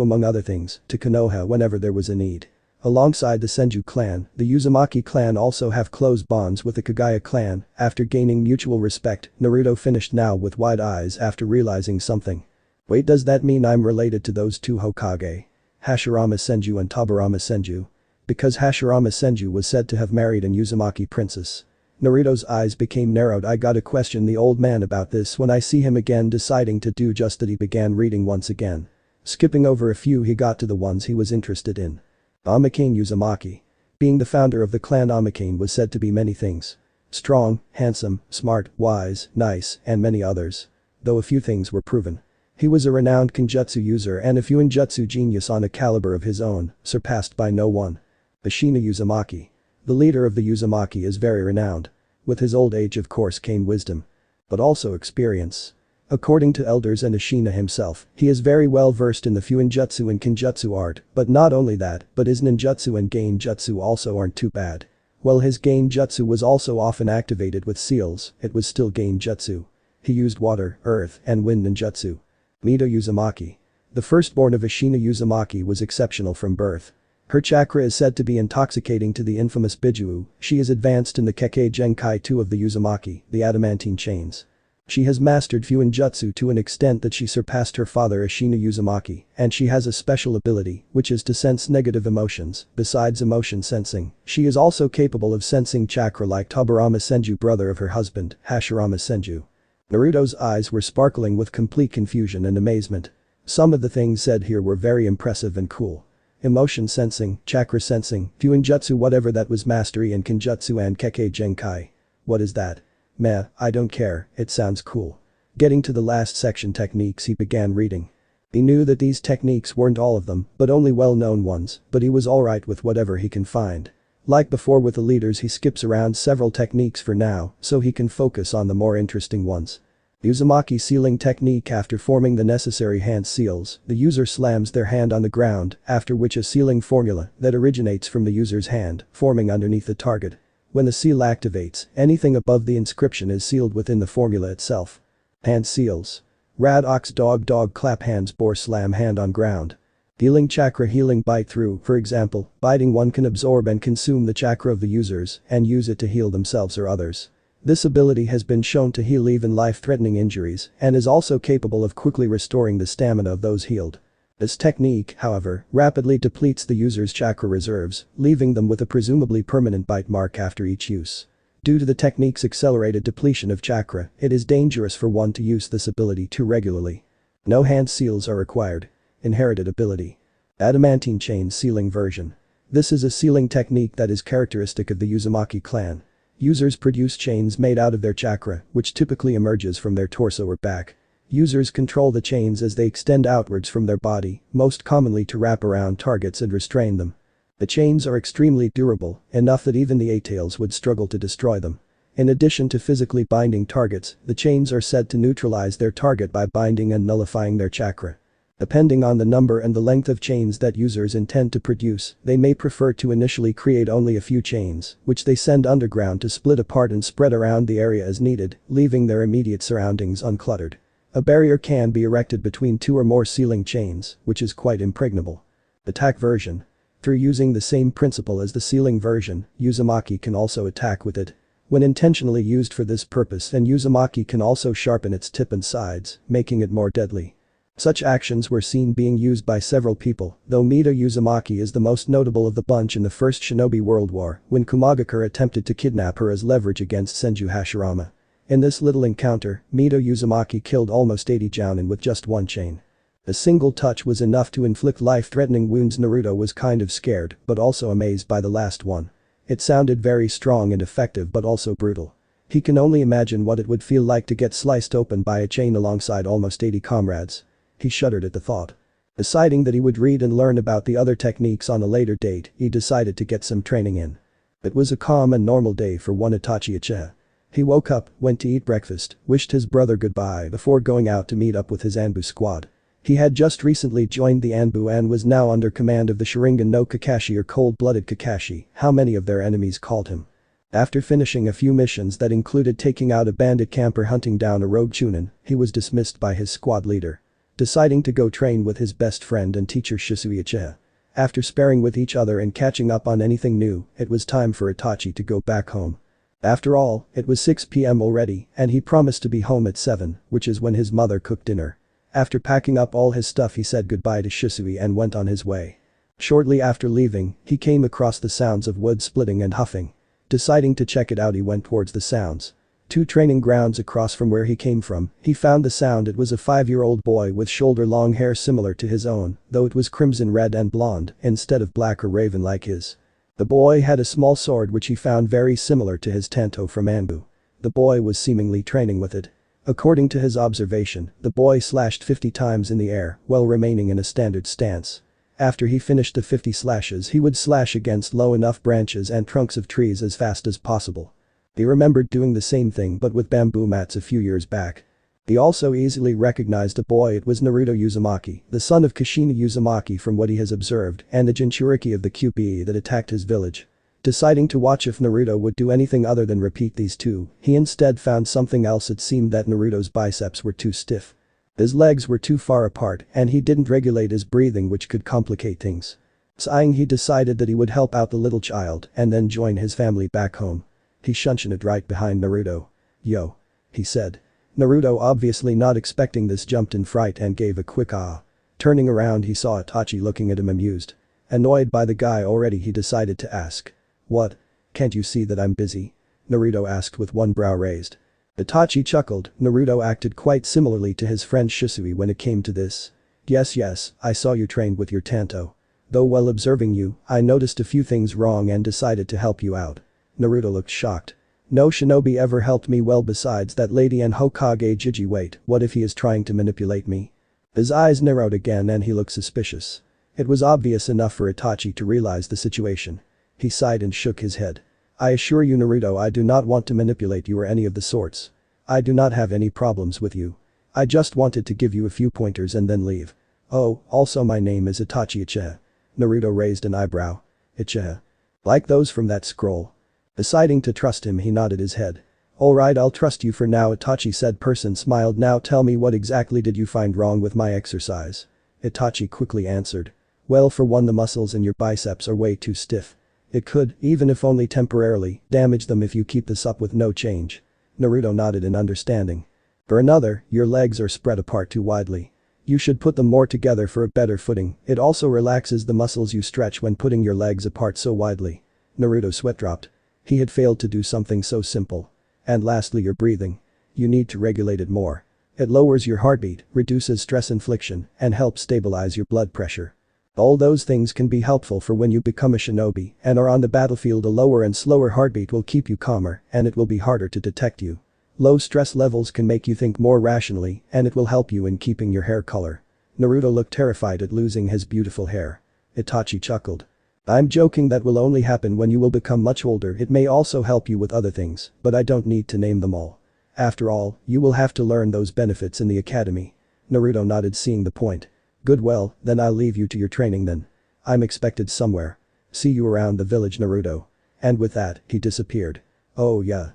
among other things, to Konoha whenever there was a need. Alongside the Senju clan, the Uzumaki clan also have close bonds with the Kagaya clan. After gaining mutual respect, Naruto finished now with wide eyes after realizing something. Wait, does that mean I'm related to those two Hokage? Hashirama Senju and Tobirama Senju? Because Hashirama Senju was said to have married an Uzumaki princess. Naruto's eyes became narrowed. I gotta question the old man about this when I see him again. Deciding to do just that, he began reading once again. Skipping over a few, he got to the ones he was interested in. Omikane Uzumaki. Being the founder of the clan, Omikane was said to be many things. Strong, handsome, smart, wise, nice, and many others. Though a few things were proven. He was a renowned Kenjutsu user and a Fuinjutsu genius on a caliber of his own, surpassed by no one. Ashina Uzumaki. The leader of the Uzumaki is very renowned. With his old age of course came wisdom. But also experience. According to elders and Ashina himself, he is very well versed in the Fuinjutsu and Kenjutsu art, but not only that, but his ninjutsu and Gainjutsu also aren't too bad. While his Gainjutsu was also often activated with seals, it was still Gainjutsu. He used water, earth, and wind ninjutsu. Mito Uzumaki. The firstborn of Ashina Uzumaki was exceptional from birth. Her chakra is said to be intoxicating to the infamous Bijuu. She is advanced in the Kekkei Genkai 2 of the Uzumaki, the adamantine chains. She has mastered Fuinjutsu to an extent that she surpassed her father Ashina Uzumaki, and she has a special ability, which is to sense negative emotions. Besides emotion sensing, she is also capable of sensing chakra like Tobirama Senju, brother of her husband, Hashirama Senju. Naruto's eyes were sparkling with complete confusion and amazement. Some of the things said here were very impressive and cool. Emotion sensing, chakra sensing, Fuinjutsu, whatever that was, mastery in Kenjutsu and Kekkei Genkai. What is that? Meh, I don't care, it sounds cool. Getting to the last section, techniques, he began reading. He knew that these techniques weren't all of them, but only well-known ones, but he was alright with whatever he can find. Like before with the leaders, he skips around several techniques for now, so he can focus on the more interesting ones. Uzumaki sealing technique. After forming the necessary hand seals, the user slams their hand on the ground, after which a sealing formula that originates from the user's hand, forming underneath the target. When the seal activates, anything above the inscription is sealed within the formula itself. Hand seals. Rad ox dog dog clap hands boar slam hand on ground. Healing chakra healing bite through, for example, biting one can absorb and consume the chakra of the users and use it to heal themselves or others. This ability has been shown to heal even life-threatening injuries and is also capable of quickly restoring the stamina of those healed. This technique, however, rapidly depletes the user's chakra reserves, leaving them with a presumably permanent bite mark after each use. Due to the technique's accelerated depletion of chakra, it is dangerous for one to use this ability too regularly. No hand seals are required. Inherited ability. Adamantine chain sealing version. This is a sealing technique that is characteristic of the Uzumaki clan. Users produce chains made out of their chakra, which typically emerges from their torso or back. Users control the chains as they extend outwards from their body, most commonly to wrap around targets and restrain them. The chains are extremely durable, enough that even the A-tails would struggle to destroy them. In addition to physically binding targets, the chains are said to neutralize their target by binding and nullifying their chakra. Depending on the number and the length of chains that users intend to produce, they may prefer to initially create only a few chains, which they send underground to split apart and spread around the area as needed, leaving their immediate surroundings uncluttered. A barrier can be erected between two or more sealing chains, which is quite impregnable. Attack version. Through using the same principle as the sealing version, Uzumaki can also attack with it. When intentionally used for this purpose, and Uzumaki can also sharpen its tip and sides, making it more deadly. Such actions were seen being used by several people, though Midou Uzumaki is the most notable of the bunch in the First Shinobi World War, when Kumagakure attempted to kidnap her as leverage against Senju Hashirama. In this little encounter, Midou Uzumaki killed almost 80 jounin with just one chain. A single touch was enough to inflict life-threatening wounds. Naruto was kind of scared, but also amazed by the last one. It sounded very strong and effective but also brutal. He can only imagine what it would feel like to get sliced open by a chain alongside almost 80 comrades. He shuddered at the thought. Deciding that he would read and learn about the other techniques on a later date, he decided to get some training in. It was a calm and normal day for one Itachi Uchiha. He woke up, went to eat breakfast, wished his brother goodbye before going out to meet up with his Anbu squad. He had just recently joined the Anbu and was now under command of the Sharingan no Kakashi or cold-blooded Kakashi, how many of their enemies called him. After finishing a few missions that included taking out a bandit camper hunting down a rogue chunin, he was dismissed by his squad leader. Deciding to go train with his best friend and teacher Shisui Uchiha. After sparring with each other and catching up on anything new, it was time for Itachi to go back home. After all, it was 6 p.m. already, and he promised to be home at 7, which is when his mother cooked dinner. After packing up all his stuff, he said goodbye to Shisui and went on his way. Shortly after leaving, he came across the sounds of wood splitting and huffing. Deciding to check it out, he went towards the sounds. 2 training grounds across from where he came from, he found the sound. It was a 5-year-old boy with shoulder-long hair similar to his own, though it was crimson red and blonde instead of black or raven like his. The boy had a small sword which he found very similar to his Tanto from Anbu. The boy was seemingly training with it. According to his observation, the boy slashed 50 times in the air while remaining in a standard stance. After he finished the 50 slashes, he would slash against low enough branches and trunks of trees as fast as possible. He remembered doing the same thing but with bamboo mats a few years back. He also easily recognized a boy. It was Naruto Uzumaki, the son of Kushina Uzumaki, from what he has observed, and the Jinchuriki of the QPE that attacked his village. Deciding to watch if Naruto would do anything other than repeat these two, he instead found something else. It seemed that Naruto's biceps were too stiff. His legs were too far apart and he didn't regulate his breathing, which could complicate things. Sighing, he decided that he would help out the little child and then join his family back home. He shunted right behind Naruto. "Yo," he said. Naruto, obviously not expecting this, jumped in fright and gave a quick ah. Turning around, he saw Itachi looking at him amused. Annoyed by the guy already, he decided to ask. "What? Can't you see that I'm busy?" Naruto asked with one brow raised. Itachi chuckled. Naruto acted quite similarly to his friend Shisui when it came to this. Yes, I saw you trained with your Tanto. Though while observing you, I noticed a few things wrong and decided to help you out." Naruto looked shocked. "No shinobi ever helped me, well besides that lady and Hokage Jiji. Wait, what if he is trying to manipulate me?" His eyes narrowed again and he looked suspicious. It was obvious enough for Itachi to realize the situation. He sighed and shook his head. "I assure you, Naruto, I do not want to manipulate you or any of the sorts. I do not have any problems with you. I just wanted to give you a few pointers and then leave. Oh, also my name is Itachi Uchiha." Naruto raised an eyebrow. "Uchiha? Like those from that scroll?" Deciding to trust him, he nodded his head. "Alright, I'll trust you for now," Itachi said. Person smiled. "Now tell me, what exactly did you find wrong with my exercise?" Itachi quickly answered. Well, for one, the muscles in your biceps are way too stiff. It could, even if only temporarily, damage them if you keep this up with no change. Naruto nodded in understanding. For another, your legs are spread apart too widely. You should put them more together for a better footing. It also relaxes the muscles you stretch when putting your legs apart so widely. Naruto sweat dropped. He had failed to do something so simple. And lastly, your breathing. You need to regulate it more. It lowers your heartbeat, reduces stress infliction, and helps stabilize your blood pressure. All those things can be helpful for when you become a shinobi and are on the battlefield. A lower and slower heartbeat will keep you calmer and it will be harder to detect you. Low stress levels can make you think more rationally and it will help you in keeping your hair color. Naruto looked terrified at losing his beautiful hair. Itachi chuckled. I'm joking, that will only happen when you will become much older. It may also help you with other things, but I don't need to name them all. After all, you will have to learn those benefits in the academy. Naruto nodded, seeing the point. Good, well, then I'll leave you to your training then. I'm expected somewhere. See you around the village, Naruto. And with that, he disappeared. Oh yeah.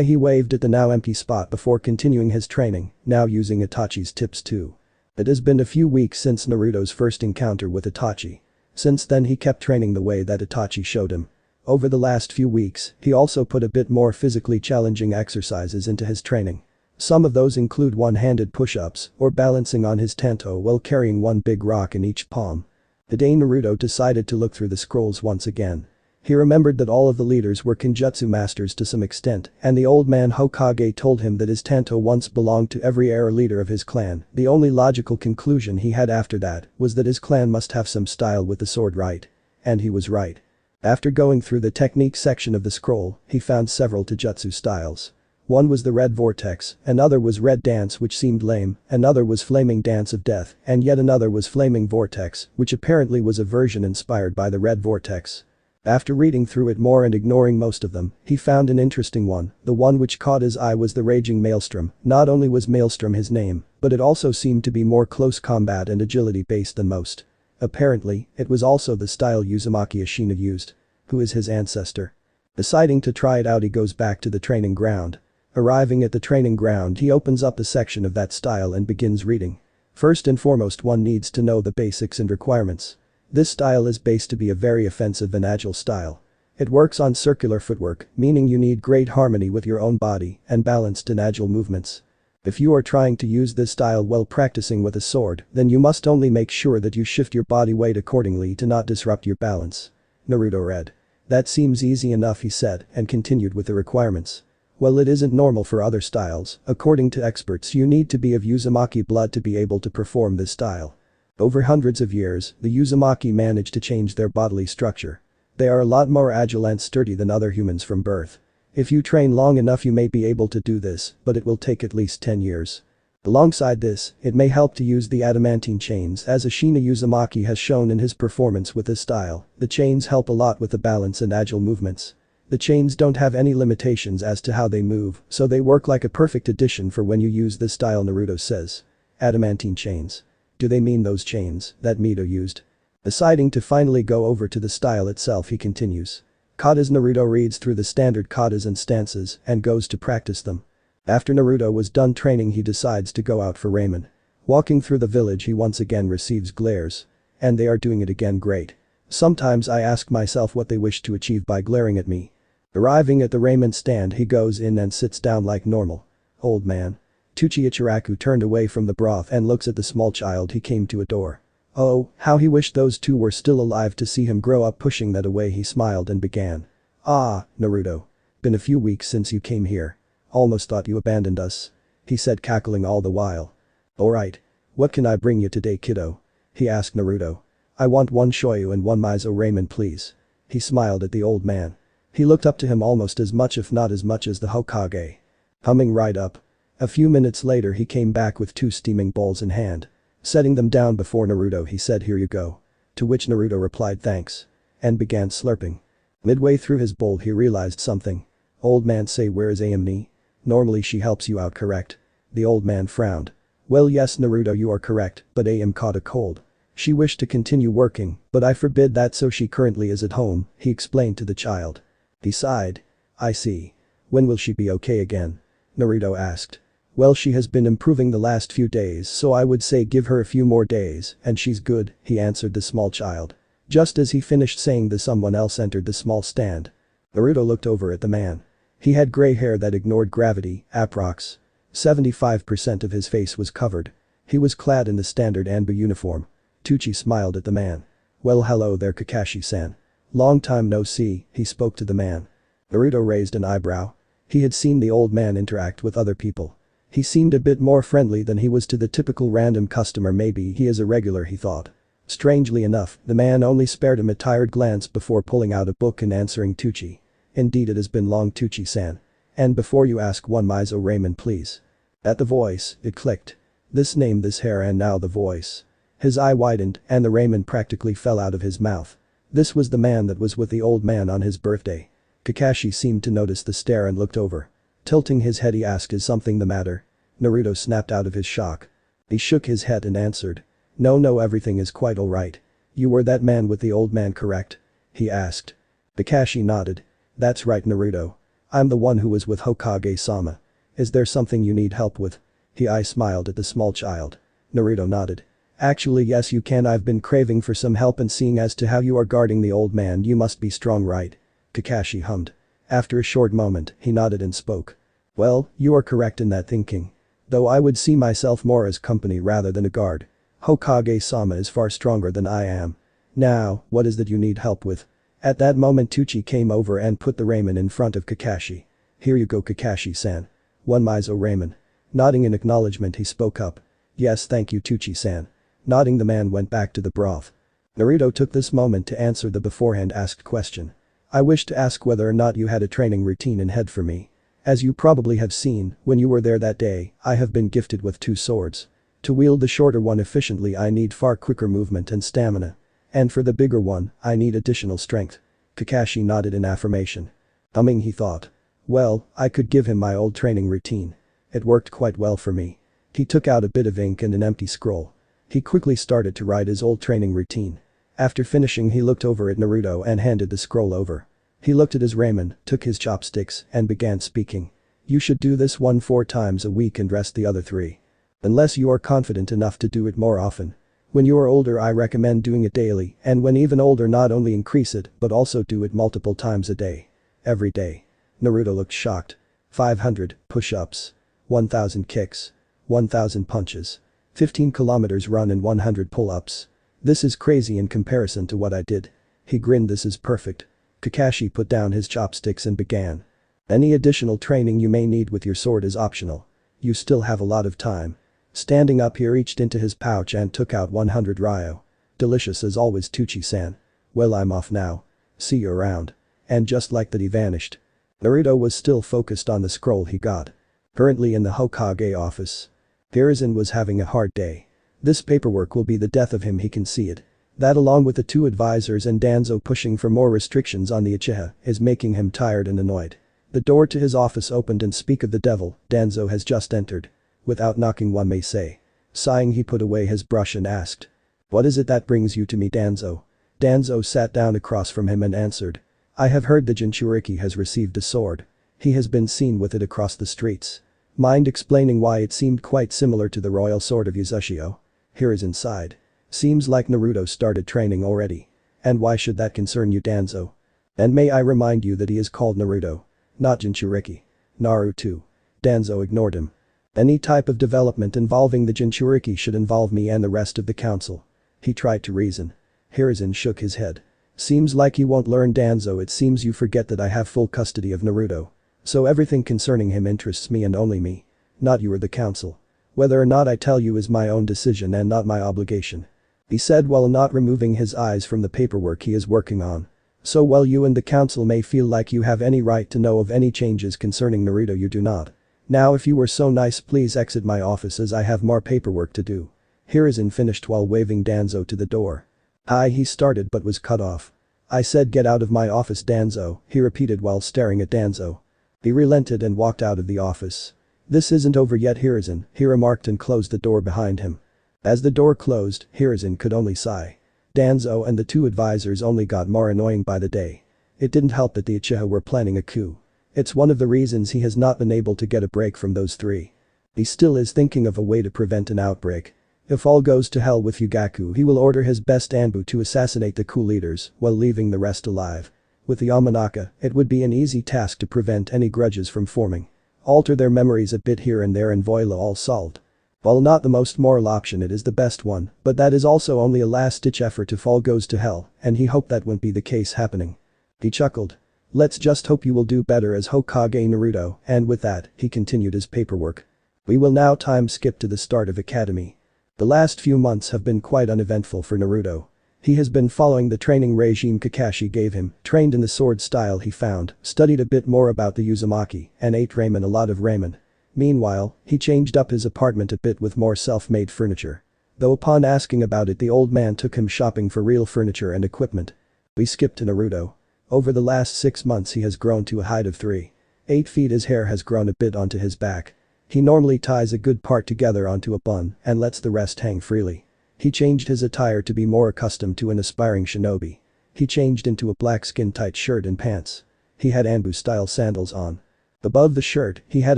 He waved at the now empty spot before continuing his training, now using Itachi's tips too. It has been a few weeks since Naruto's first encounter with Itachi. Since then he kept training the way that Itachi showed him. Over the last few weeks, he also put a bit more physically challenging exercises into his training. Some of those include one-handed push-ups or balancing on his tanto while carrying one big rock in each palm. Today Naruto decided to look through the scrolls once again. He remembered that all of the leaders were Kenjutsu masters to some extent, and the old man Hokage told him that his tanto once belonged to every era leader of his clan. The only logical conclusion he had after that was that his clan must have some style with the sword, right? And he was right. After going through the technique section of the scroll, he found several taijutsu styles. One was the Red Vortex, another was Red Dance, which seemed lame, another was Flaming Dance of Death, and yet another was Flaming Vortex, which apparently was a version inspired by the Red Vortex. After reading through it more and ignoring most of them, he found an interesting one. The one which caught his eye was the Raging Maelstrom. Not only was Maelstrom his name, but it also seemed to be more close combat and agility based than most. Apparently, it was also the style Uzumaki Ashina used. Who is his ancestor? Deciding to try it out, he goes back to the training ground. Arriving at the training ground, he opens up a section of that style and begins reading. First and foremost, one needs to know the basics and requirements. This style is based to be a very offensive and agile style. It works on circular footwork, meaning you need great harmony with your own body and balanced and agile movements. If you are trying to use this style while practicing with a sword, then you must only make sure that you shift your body weight accordingly to not disrupt your balance. Naruto read. That seems easy enough, he said, and continued with the requirements. Well, it isn't normal for other styles. According to experts, you need to be of Uzumaki blood to be able to perform this style. Over hundreds of years, the Uzumaki managed to change their bodily structure. They are a lot more agile and sturdy than other humans from birth. If you train long enough, you may be able to do this, but it will take at least 10 years. Alongside this, it may help to use the adamantine chains, as Ashina Uzumaki has shown in his performance with this style. The chains help a lot with the balance and agile movements. The chains don't have any limitations as to how they move, so they work like a perfect addition for when you use this style, Naruto says. Adamantine chains. Do they mean those chains that Mito used? Deciding to finally go over to the style itself, he continues. Katas. Naruto reads through the standard katas and stances and goes to practice them. After Naruto was done training, he decides to go out for ramen. Walking through the village, he once again receives glares. And they are doing it again. Great. Sometimes I ask myself what they wish to achieve by glaring at me. Arriving at the ramen stand, he goes in and sits down like normal. Old man. Ichiraku turned away from the broth and looks at the small child he came to adore. Oh, how he wished those two were still alive to see him grow up. Pushing that away, he smiled and began. Ah, Naruto. Been a few weeks since you came here. Almost thought you abandoned us. He said, cackling all the while. Alright. What can I bring you today, kiddo? He asked Naruto. I want one shoyu and one miso ramen, please. He smiled at the old man. He looked up to him almost as much, if not as much, as the Hokage. Humming right up. A few minutes later, he came back with 2 steaming bowls in hand. Setting them down before Naruto, he said, here you go. To which Naruto replied thanks. And began slurping. Midway through his bowl, he realized something. Old man, say, where is Amni? Normally she helps you out, correct? The old man frowned. Well, yes, Naruto, you are correct, but Am caught a cold. She wished to continue working, but I forbid that, so she currently is at home, he explained to the child. He sighed. I see. When will she be okay again? Naruto asked. Well, she has been improving the last few days, so I would say give her a few more days and she's good, he answered the small child. Just as he finished saying this, someone else entered the small stand. Naruto looked over at the man. He had gray hair that ignored gravity, approx. 75% of his face was covered. He was clad in the standard Anbu uniform. Tucci smiled at the man. Well, hello there, Kakashi-san. Long time no see, he spoke to the man. Naruto raised an eyebrow. He had seen the old man interact with other people. He seemed a bit more friendly than he was to the typical random customer. Maybe he is a regular, he thought. Strangely enough, the man only spared him a tired glance before pulling out a book and answering Tucci. Indeed, it has been long, Tucci-san. And before you ask, one Mizo Raymond, please. At the voice, it clicked. This name, this hair, and now the voice. His eye widened and the Raymond practically fell out of his mouth. This was the man that was with the old man on his birthday. Kakashi seemed to notice the stare and looked over. Tilting his head, he asked, is something the matter? Naruto snapped out of his shock. He shook his head and answered. No, everything is quite alright. You were that man with the old man, correct? He asked. Kakashi nodded. That's right, Naruto. I'm the one who was with Hokage-sama. Is there something you need help with? I smiled at the small child. Naruto nodded. Actually yes, you can. I've been craving for some help, and seeing as to how you are guarding the old man, you must be strong, right? Kakashi hummed. After a short moment, he nodded and spoke. Well, you are correct in that thinking. Though I would see myself more as company rather than a guard. Hokage-sama is far stronger than I am. Now, what is that you need help with? At that moment, Tucci came over and put the ramen in front of Kakashi. Here you go, Kakashi-san. One Mizo ramen. Nodding in acknowledgement, he spoke up. Yes, thank you, Tucci-san. Nodding, the man went back to the broth. Naruto took this moment to answer the beforehand asked question. I wish to ask whether or not you had a training routine in head for me. As you probably have seen, when you were there that day, I have been gifted with 2 swords. To wield the shorter one efficiently, I need far quicker movement and stamina. And for the bigger one, I need additional strength. Kakashi nodded in affirmation. Humming, he thought. Well, I could give him my old training routine. It worked quite well for me. He took out a bit of ink and an empty scroll. He quickly started to write his old training routine. After finishing, he looked over at Naruto and handed the scroll over. He looked at his ramen, took his chopsticks, and began speaking. You should do this one 4 times a week and rest the other 3. Unless you are confident enough to do it more often. When you are older, I recommend doing it daily, and when even older, not only increase it but also do it multiple times a day. Every day. Naruto looked shocked. 500 push-ups. 1000 kicks. 1000 punches. 15 kilometers run and 100 pull-ups. This is crazy in comparison to what I did. He grinned. This is perfect. Kakashi put down his chopsticks and began. Any additional training you may need with your sword is optional. You still have a lot of time. Standing up, he reached into his pouch and took out 100 ryo. Delicious as always, Tucci-san. Well, I'm off now. See you around. And just like that, he vanished. Naruto was still focused on the scroll he got. Currently in the Hokage office. Hiruzen was having a hard day. This paperwork will be the death of him, he can see it. That, along with the 2 advisors and Danzo pushing for more restrictions on the Uchiha, is making him tired and annoyed. The door to his office opened, and speak of the devil, Danzo has just entered. Without knocking, one may say. Sighing, he put away his brush and asked. What is it that brings you to me, Danzo? Danzo sat down across from him and answered. I have heard the Jinchuriki has received a sword. He has been seen with it across the streets. Mind explaining why? It seemed quite similar to the royal sword of Uzushio. Hiruzen sighed. Seems like Naruto started training already. And why should that concern you, Danzo? And may I remind you that he is called Naruto. Not Jinchuriki. Naruto. Danzo ignored him. Any type of development involving the Jinchuriki should involve me and the rest of the council. He tried to reason. Hiruzen shook his head. Seems like you won't learn, Danzo. It seems you forget that I have full custody of Naruto. So everything concerning him interests me and only me. Not you or the council. Whether or not I tell you is my own decision and not my obligation. He said while not removing his eyes from the paperwork he is working on. So while you and the council may feel like you have any right to know of any changes concerning Naruto, you do not. Now, if you were so nice, please exit my office as I have more paperwork to do. Hiruzen finished while waving Danzo to the door. He started but was cut off. I said get out of my office, Danzo, he repeated while staring at Danzo. He relented and walked out of the office. This isn't over yet, Hiruzen, he remarked and closed the door behind him. As the door closed, Hiruzen could only sigh. Danzo and the 2 advisors only got more annoying by the day. It didn't help that the Uchiha were planning a coup. It's one of the reasons he has not been able to get a break from those 3. He still is thinking of a way to prevent an outbreak. If all goes to hell with Yugaku, he will order his best Anbu to assassinate the coup leaders while leaving the rest alive. With the Yamanaka, it would be an easy task to prevent any grudges from forming. Alter their memories a bit here and there and voila, all solved. While not the most moral option, it is the best one, but that is also only a last-ditch effort if all goes to hell, and he hoped that wouldn't be the case happening. He chuckled. Let's just hope you will do better as Hokage Naruto, and with that, he continued his paperwork. We will now time skip to the start of Academy. The last few months have been quite uneventful for Naruto. He has been following the training regime Kakashi gave him, trained in the sword style he found, studied a bit more about the Uzumaki, and ate ramen, a lot of ramen. Meanwhile, he changed up his apartment a bit with more self-made furniture. Though upon asking about it, the old man took him shopping for real furniture and equipment. We skip to Naruto. Over the last 6 months he has grown to a height of 3.8 feet. His hair has grown a bit onto his back. He normally ties a good part together onto a bun and lets the rest hang freely. He changed his attire to be more accustomed to an aspiring shinobi. He changed into a black skin-tight shirt and pants. He had Anbu-style sandals on. Above the shirt, he had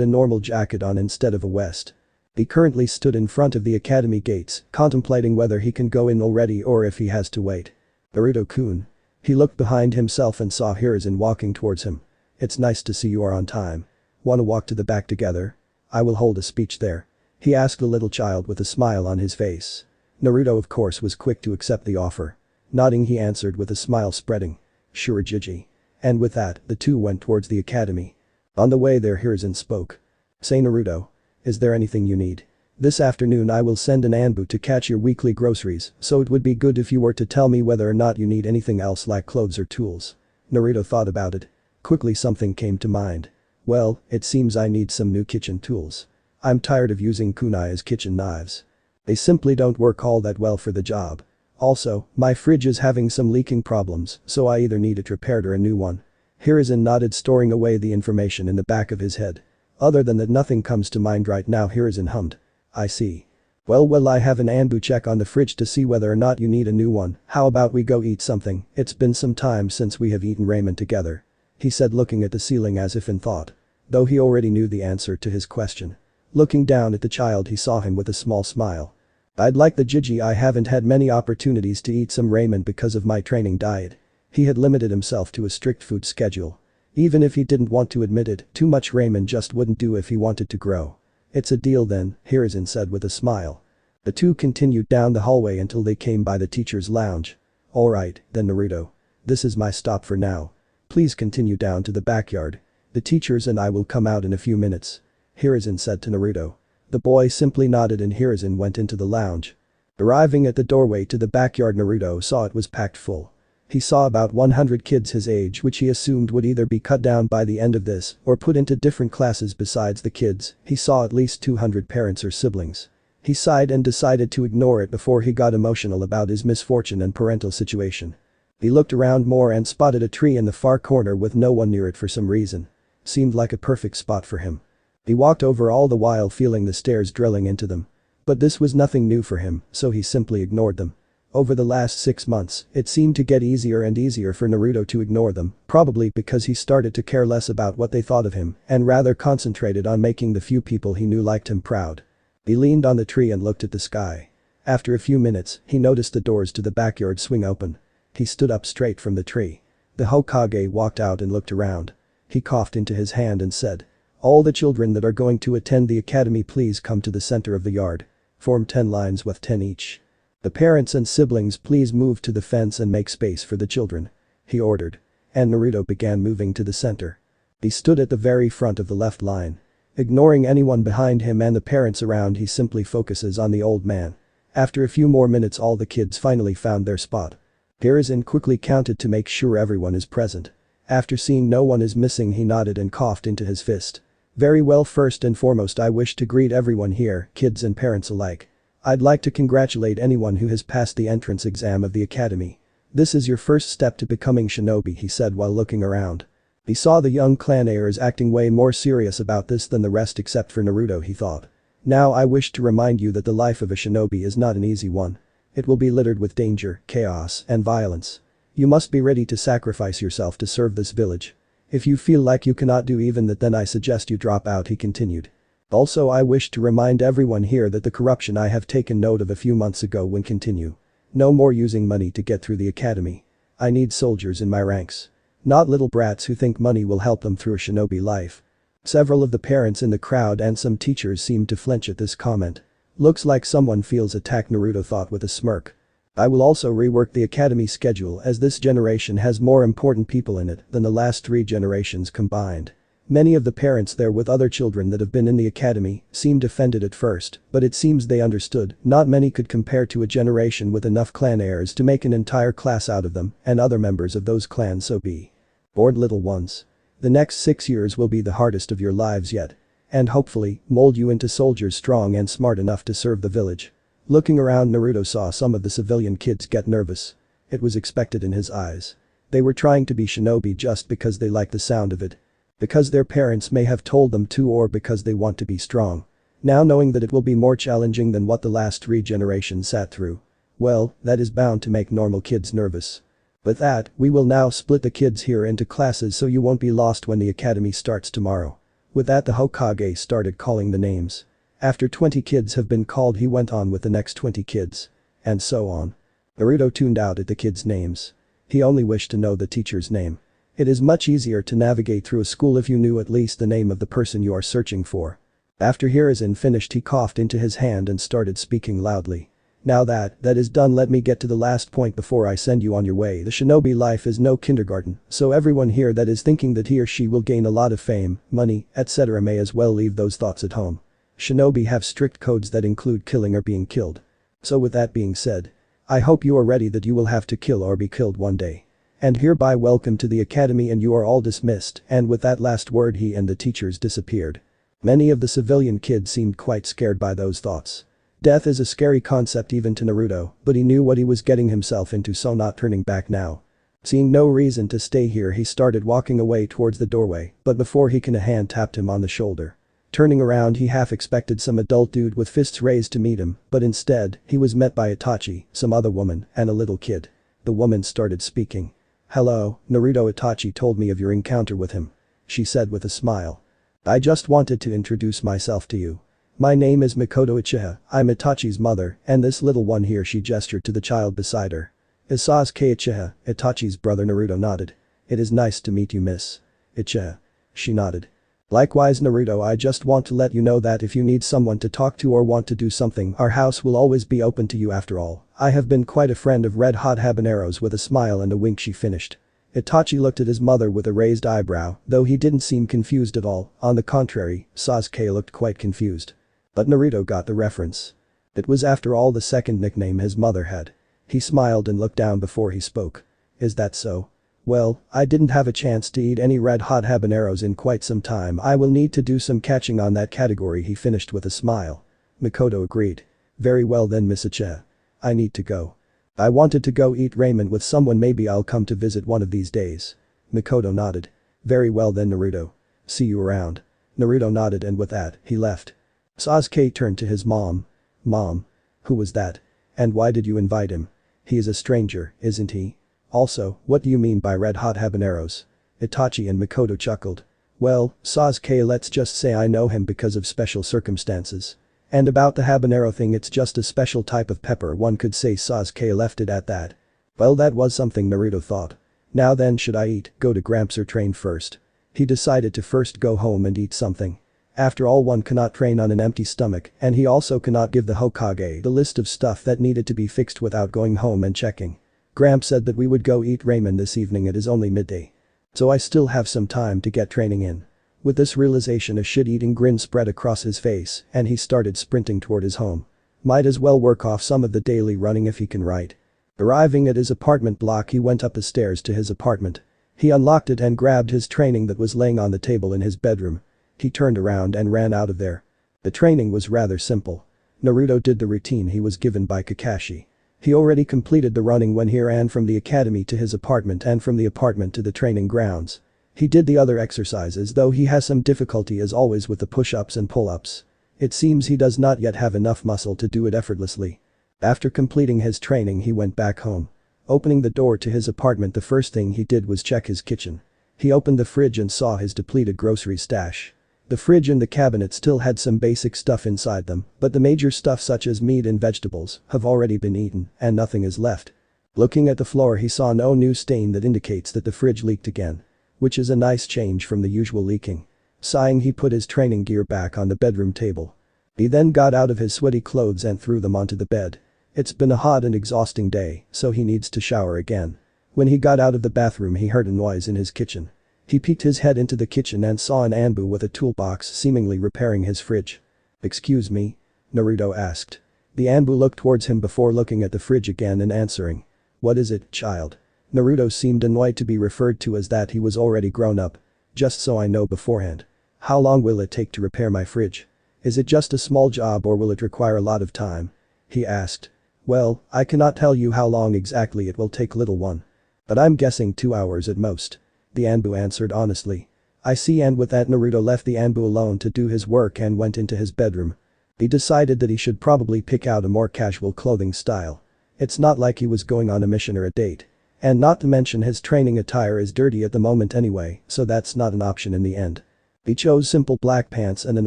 a normal jacket on instead of a vest. He currently stood in front of the academy gates, contemplating whether he can go in already or if he has to wait. Naruto-kun. He looked behind himself and saw Hiruzen walking towards him. It's nice to see you are on time. Wanna walk to the back together? I will hold a speech there. He asked the little child with a smile on his face. Naruto of course was quick to accept the offer. Nodding, he answered with a smile spreading. Sure, Jiji. And with that, the two went towards the academy. On the way there, Hiruzen spoke. Say Naruto. Is there anything you need? This afternoon I will send an Anbu to catch your weekly groceries, so it would be good if you were to tell me whether or not you need anything else like clothes or tools. Naruto thought about it. Quickly something came to mind. Well, it seems I need some new kitchen tools. I'm tired of using kunai as kitchen knives. They simply don't work all that well for the job. Also, my fridge is having some leaking problems, so I either need it repaired or a new one. Hiruzen nodded, storing away the information in the back of his head. Other than that, nothing comes to mind right now. Hiruzen hummed. I see. Well, I have an Anbu check on the fridge to see whether or not you need a new one. How about we go eat something? It's been some time since we have eaten ramen together. He said, looking at the ceiling as if in thought. Though he already knew the answer to his question. Looking down at the child, he saw him with a small smile. I'd like the Jiji. I haven't had many opportunities to eat some ramen because of my training diet. He had limited himself to a strict food schedule. Even if he didn't want to admit it, too much ramen just wouldn't do if he wanted to grow. It's a deal then, Hiruzen said with a smile. The two continued down the hallway until they came by the teacher's lounge. Alright, then Naruto. This is my stop for now. Please continue down to the backyard. The teachers and I will come out in a few minutes. Hiruzen said to Naruto. The boy simply nodded and Hiruzen went into the lounge. Arriving at the doorway to the backyard, Naruto saw it was packed full. He saw about 100 kids his age, which he assumed would either be cut down by the end of this or put into different classes. Besides the kids, he saw at least 200 parents or siblings. He sighed and decided to ignore it before he got emotional about his misfortune and parental situation. He looked around more and spotted a tree in the far corner with no one near it for some reason. Seemed like a perfect spot for him. He walked over, all the while feeling the stairs drilling into them. But this was nothing new for him, so he simply ignored them. Over the last 6 months, it seemed to get easier and easier for Naruto to ignore them, probably because he started to care less about what they thought of him and rather concentrated on making the few people he knew liked him proud. He leaned on the tree and looked at the sky. After a few minutes, he noticed the doors to the backyard swing open. He stood up straight from the tree. The Hokage walked out and looked around. He coughed into his hand and said, all the children that are going to attend the academy, please come to the center of the yard. Form 10 lines with 10 each. The parents and siblings, please move to the fence and make space for the children. He ordered. And Naruto began moving to the center. He stood at the very front of the left line. Ignoring anyone behind him and the parents around, he simply focuses on the old man. After a few more minutes, all the kids finally found their spot. Hiruzen quickly counted to make sure everyone is present. After seeing no one is missing, he nodded and coughed into his fist. Very well, first and foremost I wish to greet everyone here, kids and parents alike. I'd like to congratulate anyone who has passed the entrance exam of the academy. This is your first step to becoming shinobi, he said while looking around. He saw the young clan heirs acting way more serious about this than the rest except for Naruto, he thought. Now I wish to remind you that the life of a shinobi is not an easy one. It will be littered with danger, chaos, and violence. You must be ready to sacrifice yourself to serve this village. If you feel like you cannot do even that, then I suggest you drop out, he continued. Also, I wish to remind everyone here that the corruption I have taken note of a few months ago will continue. No more using money to get through the academy. I need soldiers in my ranks. Not little brats who think money will help them through a shinobi life. Several of the parents in the crowd and some teachers seemed to flinch at this comment. Looks like someone feels attacked, Naruto thought with a smirk. I will also rework the academy schedule as this generation has more important people in it than the last 3 generations combined. Many of the parents there with other children that have been in the academy seemed offended at first, but it seems they understood. Not many could compare to a generation with enough clan heirs to make an entire class out of them, and other members of those clans so be. Bored little ones. The next 6 years will be the hardest of your lives yet. And hopefully, mold you into soldiers strong and smart enough to serve the village. Looking around, Naruto saw some of the civilian kids get nervous. It was expected in his eyes. They were trying to be shinobi just because they like the sound of it. Because their parents may have told them to, or because they want to be strong. Now knowing that it will be more challenging than what the last 3 generations sat through. Well, that is bound to make normal kids nervous. With that, we will now split the kids here into classes so you won't be lost when the academy starts tomorrow. With that, the Hokage started calling the names. After 20 kids have been called, he went on with the next 20 kids. And so on. Naruto tuned out at the kids' names. He only wished to know the teacher's name. It is much easier to navigate through a school if you knew at least the name of the person you are searching for. After Hiruzen finished, he coughed into his hand and started speaking loudly. Now that is done, let me get to the last point before I send you on your way. The shinobi life is no kindergarten, so everyone here that is thinking that he or she will gain a lot of fame, money, etc. may as well leave those thoughts at home. Shinobi have strict codes that include killing or being killed. So with that being said, I hope you are ready that you will have to kill or be killed one day. And hereby welcome to the academy, and you are all dismissed. And with that last word, he and the teachers disappeared. Many of the civilian kids seemed quite scared by those thoughts. Death is a scary concept even to Naruto, but he knew what he was getting himself into, so not turning back now. Seeing no reason to stay here, he started walking away towards the doorway, but before he can, a hand tapped him on the shoulder. Turning around, he half expected some adult dude with fists raised to meet him, but instead, he was met by Itachi, some other woman, and a little kid. The woman started speaking. "Hello, Naruto, Itachi told me of your encounter with him," she said with a smile. "I just wanted to introduce myself to you. My name is Makoto Uchiha, I'm Itachi's mother, and this little one here," she gestured to the child beside her. "Is Sasuke Uchiha," Itachi's brother. Naruto nodded. "It is nice to meet you, Miss Uchiha." She nodded. "Likewise, Naruto, I just want to let you know that if you need someone to talk to or want to do something, our house will always be open to you. After all, I have been quite a friend of red hot habaneros." With a smile and a wink, she finished. Itachi looked at his mother with a raised eyebrow, though he didn't seem confused at all. On the contrary, Sasuke looked quite confused. But Naruto got the reference. It was, after all, the second nickname his mother had. He smiled and looked down before he spoke. "Is that so? Well, I didn't have a chance to eat any red hot habaneros in quite some time. I will need to do some catching on that category," he finished with a smile. Makoto agreed. "Very well then, Miss Uchiha. I need to go. I wanted to go eat ramen with someone, maybe I'll come to visit one of these days." Makoto nodded. "Very well then, Naruto. See you around." Naruto nodded, and with that, he left. Sasuke turned to his mom. "Mom. Who was that? And why did you invite him? He is a stranger, isn't he? Also, what do you mean by red hot habaneros?" Itachi and Makoto chuckled. "Well, Sasuke, let's just say I know him because of special circumstances. And about the habanero thing, it's just a special type of pepper, one could say." Sasuke left it at that. Well, that was something, Naruto thought. Now then, should I eat, go to Gramps, or train first? He decided to first go home and eat something. After all, one cannot train on an empty stomach, and he also cannot give the Hokage the list of stuff that needed to be fixed without going home and checking. Gramps said that we would go eat ramen this evening. It is only midday. So I still have some time to get training in. With this realization, a shit-eating grin spread across his face, and he started sprinting toward his home. Might as well work off some of the daily running if he can, right? Arriving at his apartment block, he went up the stairs to his apartment. He unlocked it and grabbed his training that was laying on the table in his bedroom. He turned around and ran out of there. The training was rather simple. Naruto did the routine he was given by Kakashi. He already completed the running when he ran from the academy to his apartment and from the apartment to the training grounds. He did the other exercises, though he has some difficulty as always with the push-ups and pull-ups. It seems he does not yet have enough muscle to do it effortlessly. After completing his training, he went back home. Opening the door to his apartment, the first thing he did was check his kitchen. He opened the fridge and saw his depleted grocery stash. The fridge and the cabinet still had some basic stuff inside them, but the major stuff such as meat and vegetables have already been eaten and nothing is left. Looking at the floor he saw no new stain that indicates that the fridge leaked again. Which is a nice change from the usual leaking. Sighing he put his training gear back on the bedroom table. He then got out of his sweaty clothes and threw them onto the bed. It's been a hot and exhausting day, so he needs to shower again. When he got out of the bathroom he heard a noise in his kitchen. He peeked his head into the kitchen and saw an Anbu with a toolbox seemingly repairing his fridge. "Excuse me?" Naruto asked. The Anbu looked towards him before looking at the fridge again and answering. "What is it, child?" Naruto seemed annoyed to be referred to as that. He was already grown up. "Just so I know beforehand. How long will it take to repair my fridge? Is it just a small job or will it require a lot of time?" he asked. "Well, I cannot tell you how long exactly it will take, little one. But I'm guessing 2 hours at most," the Anbu answered honestly. "I see." And with that Naruto left the Anbu alone to do his work and went into his bedroom. He decided that he should probably pick out a more casual clothing style. It's not like he was going on a mission or a date. And not to mention his training attire is dirty at the moment anyway, so that's not an option in the end. He chose simple black pants and an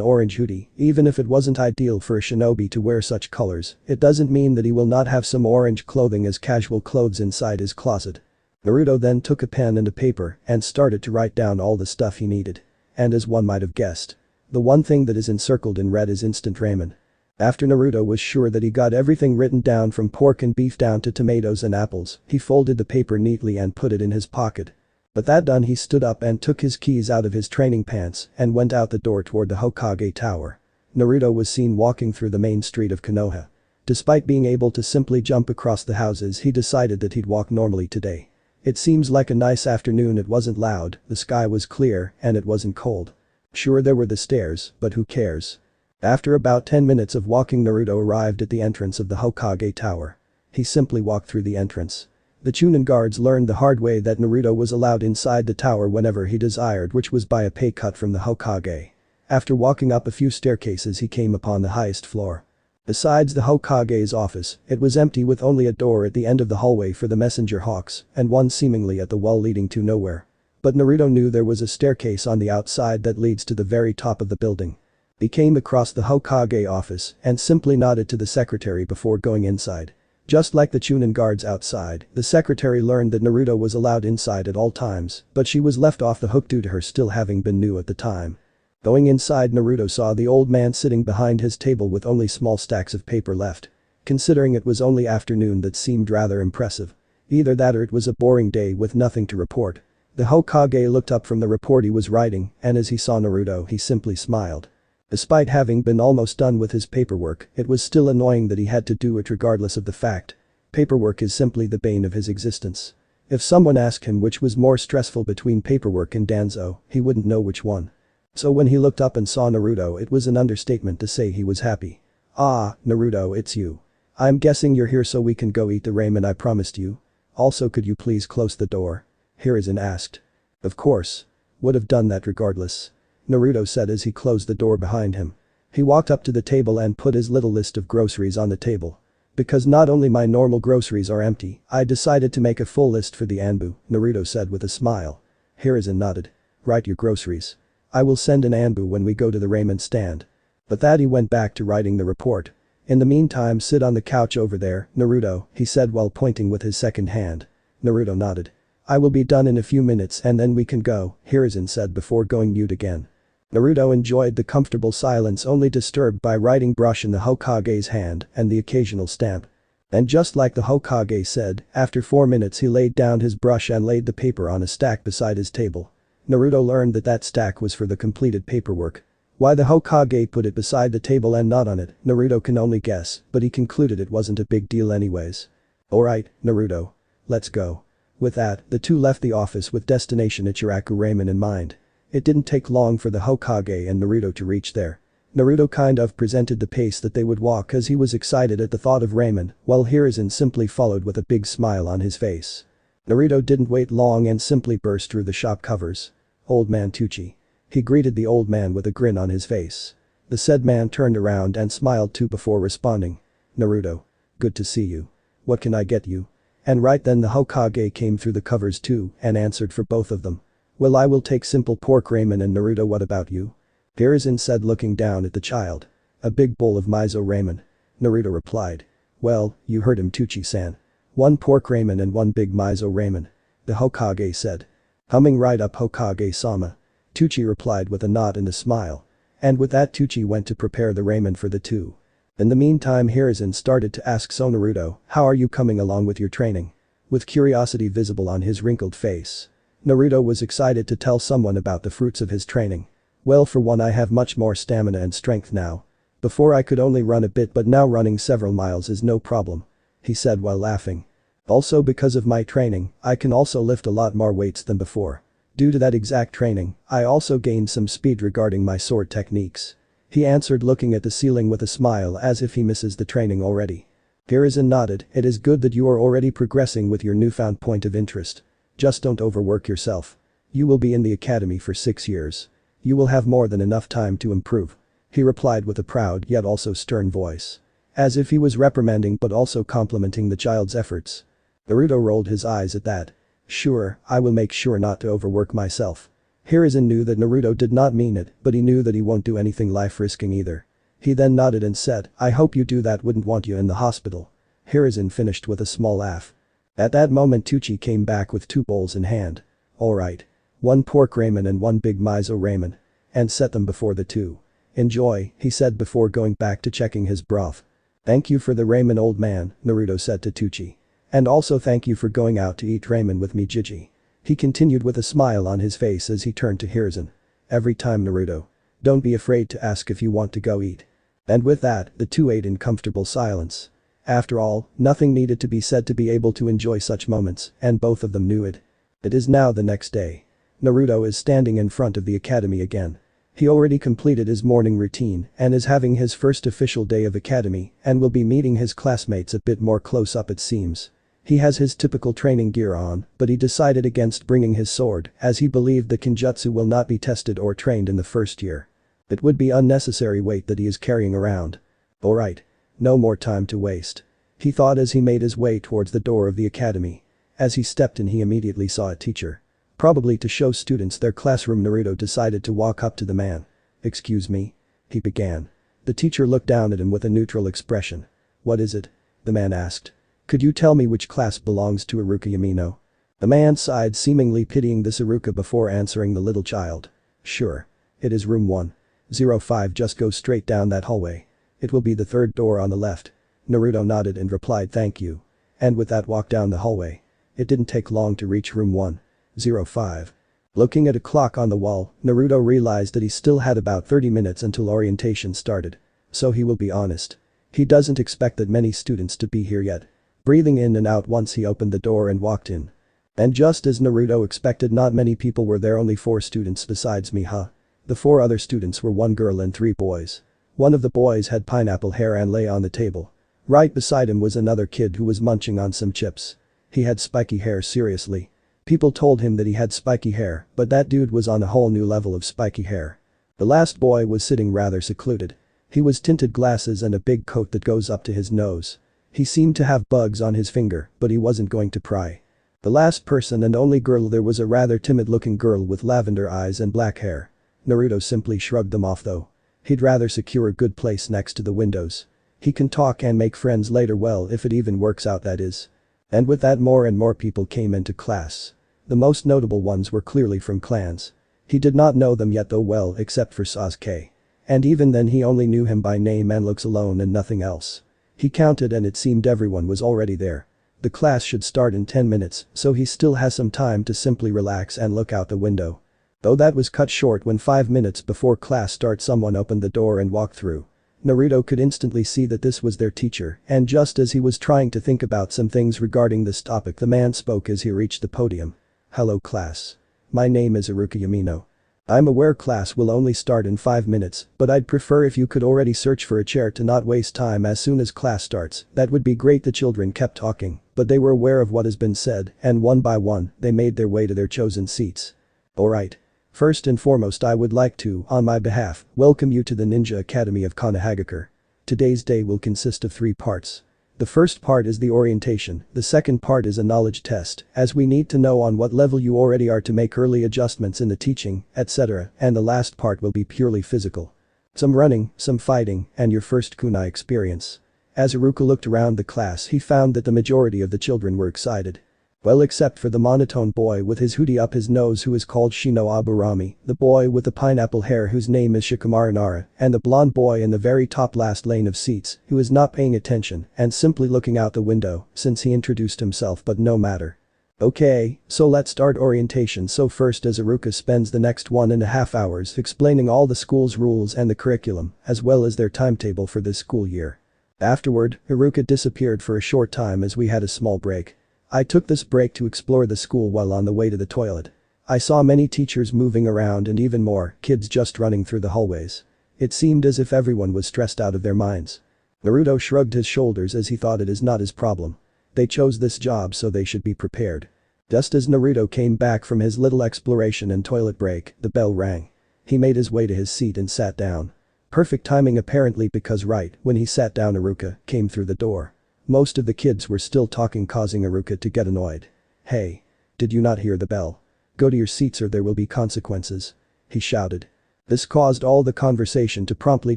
orange hoodie. Even if it wasn't ideal for a shinobi to wear such colors, it doesn't mean that he will not have some orange clothing as casual clothes inside his closet. Naruto then took a pen and a paper and started to write down all the stuff he needed. And as one might have guessed, the one thing that is encircled in red is instant ramen. After Naruto was sure that he got everything written down from pork and beef down to tomatoes and apples, he folded the paper neatly and put it in his pocket. But that done he stood up and took his keys out of his training pants and went out the door toward the Hokage tower. Naruto was seen walking through the main street of Konoha. Despite being able to simply jump across the houses, he decided that he'd walk normally today. It seems like a nice afternoon. It wasn't loud, the sky was clear, and it wasn't cold. Sure, there were the stairs, but who cares? After about 10 minutes of walking, Naruto arrived at the entrance of the Hokage tower. He simply walked through the entrance. The Chunin guards learned the hard way that Naruto was allowed inside the tower whenever he desired, which was by a pay cut from the Hokage. After walking up a few staircases he came upon the highest floor. Besides the Hokage's office, it was empty with only a door at the end of the hallway for the messenger hawks and one seemingly at the wall leading to nowhere. But Naruto knew there was a staircase on the outside that leads to the very top of the building. He came across the Hokage office and simply nodded to the secretary before going inside. Just like the Chunin guards outside, the secretary learned that Naruto was allowed inside at all times, but she was left off the hook due to her still having been new at the time. Going inside, Naruto saw the old man sitting behind his table with only small stacks of paper left. Considering it was only afternoon, that seemed rather impressive. Either that or it was a boring day with nothing to report. The Hokage looked up from the report he was writing, and as he saw Naruto he simply smiled. Despite having been almost done with his paperwork, it was still annoying that he had to do it regardless of the fact. Paperwork is simply the bane of his existence. If someone asked him which was more stressful between paperwork and Danzo, he wouldn't know which one. So when he looked up and saw Naruto, it was an understatement to say he was happy. "Ah, Naruto, it's you. I'm guessing you're here so we can go eat the ramen I promised you. Also, could you please close the door?" Hiruzen asked. "Of course. Would have done that regardless," Naruto said as he closed the door behind him. He walked up to the table and put his little list of groceries on the table. "Because not only my normal groceries are empty, I decided to make a full list for the Anbu," Naruto said with a smile. Hiruzen nodded. "Write your groceries. I will send an Anbu when we go to the ramen stand." But that he went back to writing the report. "In the meantime, sit on the couch over there, Naruto," he said while pointing with his second hand. Naruto nodded. "I will be done in a few minutes and then we can go," Hiruzen said before going mute again. Naruto enjoyed the comfortable silence, only disturbed by writing brush in the Hokage's hand and the occasional stamp. And just like the Hokage said, after 4 minutes he laid down his brush and laid the paper on a stack beside his table. Naruto learned that that stack was for the completed paperwork. Why the Hokage put it beside the table and not on it, Naruto can only guess, but he concluded it wasn't a big deal anyways. "Alright, Naruto. Let's go." With that, the two left the office with destination Ichiraku Ramen in mind. It didn't take long for the Hokage and Naruto to reach there. Naruto kind of presented the pace that they would walk as he was excited at the thought of ramen, while Hiruzen simply followed with a big smile on his face. Naruto didn't wait long and simply burst through the shop covers. "Old man Tucci." He greeted the old man with a grin on his face. The said man turned around and smiled too before responding. "Naruto. Good to see you. What can I get you?" And right then the Hokage came through the covers too and answered for both of them. "Well, I will take simple pork ramen, and Naruto, what about you?" Hiruzen said looking down at the child. A big bowl of miso ramen. Naruto replied. Well, you heard him Tucci-san. 1 pork ramen and 1 big miso ramen. The Hokage said. Humming right up Hokage-sama. Tucci replied with a nod and a smile. And with that Tucci went to prepare the ramen for the two. In the meantime Hiruzen started to ask So Naruto, how are you coming along with your training? With curiosity visible on his wrinkled face. Naruto was excited to tell someone about the fruits of his training. Well, for one, I have much more stamina and strength now. Before I could only run a bit, but now running several miles is no problem. He said while laughing. Also, because of my training, I can also lift a lot more weights than before. Due to that exact training, I also gained some speed regarding my sword techniques. He answered looking at the ceiling with a smile as if he misses the training already. Hiruzen nodded. It is good that you are already progressing with your newfound point of interest. Just don't overwork yourself. You will be in the academy for 6 years. You will have more than enough time to improve. He replied with a proud yet also stern voice. As if he was reprimanding but also complimenting the child's efforts. Naruto rolled his eyes at that. Sure, I will make sure not to overwork myself. Hiruzen knew that Naruto did not mean it, but he knew that he won't do anything life-risking either. He then nodded and said, I hope you do that, wouldn't want you in the hospital. Hiruzen finished with a small laugh. At that moment Tucci came back with 2 bowls in hand. Alright. 1 pork ramen and 1 big miso ramen. And set them before the two. Enjoy, he said before going back to checking his broth. Thank you for the ramen, old man, Naruto said to Tucci. And also thank you for going out to eat ramen with me, Jiji. He continued with a smile on his face as he turned to Hiruzen. Every time, Naruto. Don't be afraid to ask if you want to go eat. And with that, the two ate in comfortable silence. After all, nothing needed to be said to be able to enjoy such moments, and both of them knew it. It is now the next day. Naruto is standing in front of the academy again. He already completed his morning routine and is having his first official day of academy and will be meeting his classmates a bit more close up, it seems. He has his typical training gear on, but he decided against bringing his sword as he believed the Kinjutsu will not be tested or trained in the first year. It would be unnecessary weight that he is carrying around. Alright. No more time to waste. He thought as he made his way towards the door of the academy. As he stepped in, he immediately saw a teacher. Probably to show students their classroom, Naruto decided to walk up to the man. Excuse me? He began. The teacher looked down at him with a neutral expression. What is it? The man asked. Could you tell me which class belongs to Iruka Yamino? The man sighed, seemingly pitying this Iruka before answering the little child. Sure. It is room 105, just go straight down that hallway. It will be the third door on the left. Naruto nodded and replied thank you. And with that walked down the hallway. It didn't take long to reach room 105. Looking at a clock on the wall, Naruto realized that he still had about 30 minutes until orientation started. So he will be honest. He doesn't expect that many students to be here yet. Breathing in and out once he opened the door and walked in. And just as Naruto expected, not many people were there, only 4 students besides Miha. The 4 other students were 1 girl and 3 boys. One of the boys had pineapple hair and lay on the table. Right beside him was another kid who was munching on some chips. He had spiky hair, seriously. People told him that he had spiky hair, but that dude was on a whole new level of spiky hair. The last boy was sitting rather secluded. He was tinted glasses and a big coat that goes up to his nose. He seemed to have bugs on his finger, but he wasn't going to pry. The last person and only girl there was a rather timid-looking girl with lavender eyes and black hair. Naruto simply shrugged them off though. He'd rather secure a good place next to the windows. He can talk and make friends later, well, if it even works out, that is. And with that, more and more people came into class. The most notable ones were clearly from clans. He did not know them yet though well, except for Sasuke. And even then he only knew him by name and looks alone and nothing else. He counted and it seemed everyone was already there. The class should start in 10 minutes, so he still has some time to simply relax and look out the window. Though that was cut short when 5 minutes before class start someone opened the door and walked through. Naruto could instantly see that this was their teacher, and just as he was trying to think about some things regarding this topic, the man spoke as he reached the podium. Hello class. My name is Iruka Yamino. I'm aware class will only start in 5 minutes, but I'd prefer if you could already search for a chair to not waste time as soon as class starts. That would be great. The children kept talking, but they were aware of what has been said, and one by one, they made their way to their chosen seats. Alright. First and foremost, I would like to, on my behalf, welcome you to the Ninja Academy of Konohagakure. Today's day will consist of 3 parts. The first part is the orientation, the second part is a knowledge test, as we need to know on what level you already are to make early adjustments in the teaching, etc., and the last part will be purely physical. Some running, some fighting, and your first kunai experience. As Iruka looked around the class he found that the majority of the children were excited. Well, except for the monotone boy with his hoodie up his nose who is called Shino Aburami, the boy with the pineapple hair whose name is Shikamaru Nara, and the blonde boy in the very top last lane of seats who is not paying attention and simply looking out the window since he introduced himself, but no matter. Okay, so let's start orientation. So first, as Iruka spends the next 1.5 hours explaining all the school's rules and the curriculum, as well as their timetable for this school year. Afterward, Iruka disappeared for a short time as we had a small break. I took this break to explore the school while on the way to the toilet. I saw many teachers moving around and even more kids just running through the hallways. It seemed as if everyone was stressed out of their minds. Naruto shrugged his shoulders as he thought it is not his problem. They chose this job so they should be prepared. Just as Naruto came back from his little exploration and toilet break, the bell rang. He made his way to his seat and sat down. Perfect timing apparently, because right when he sat down Iruka came through the door. Most of the kids were still talking, causing Iruka to get annoyed. "Hey. Did you not hear the bell? Go to your seats or there will be consequences," he shouted. This caused all the conversation to promptly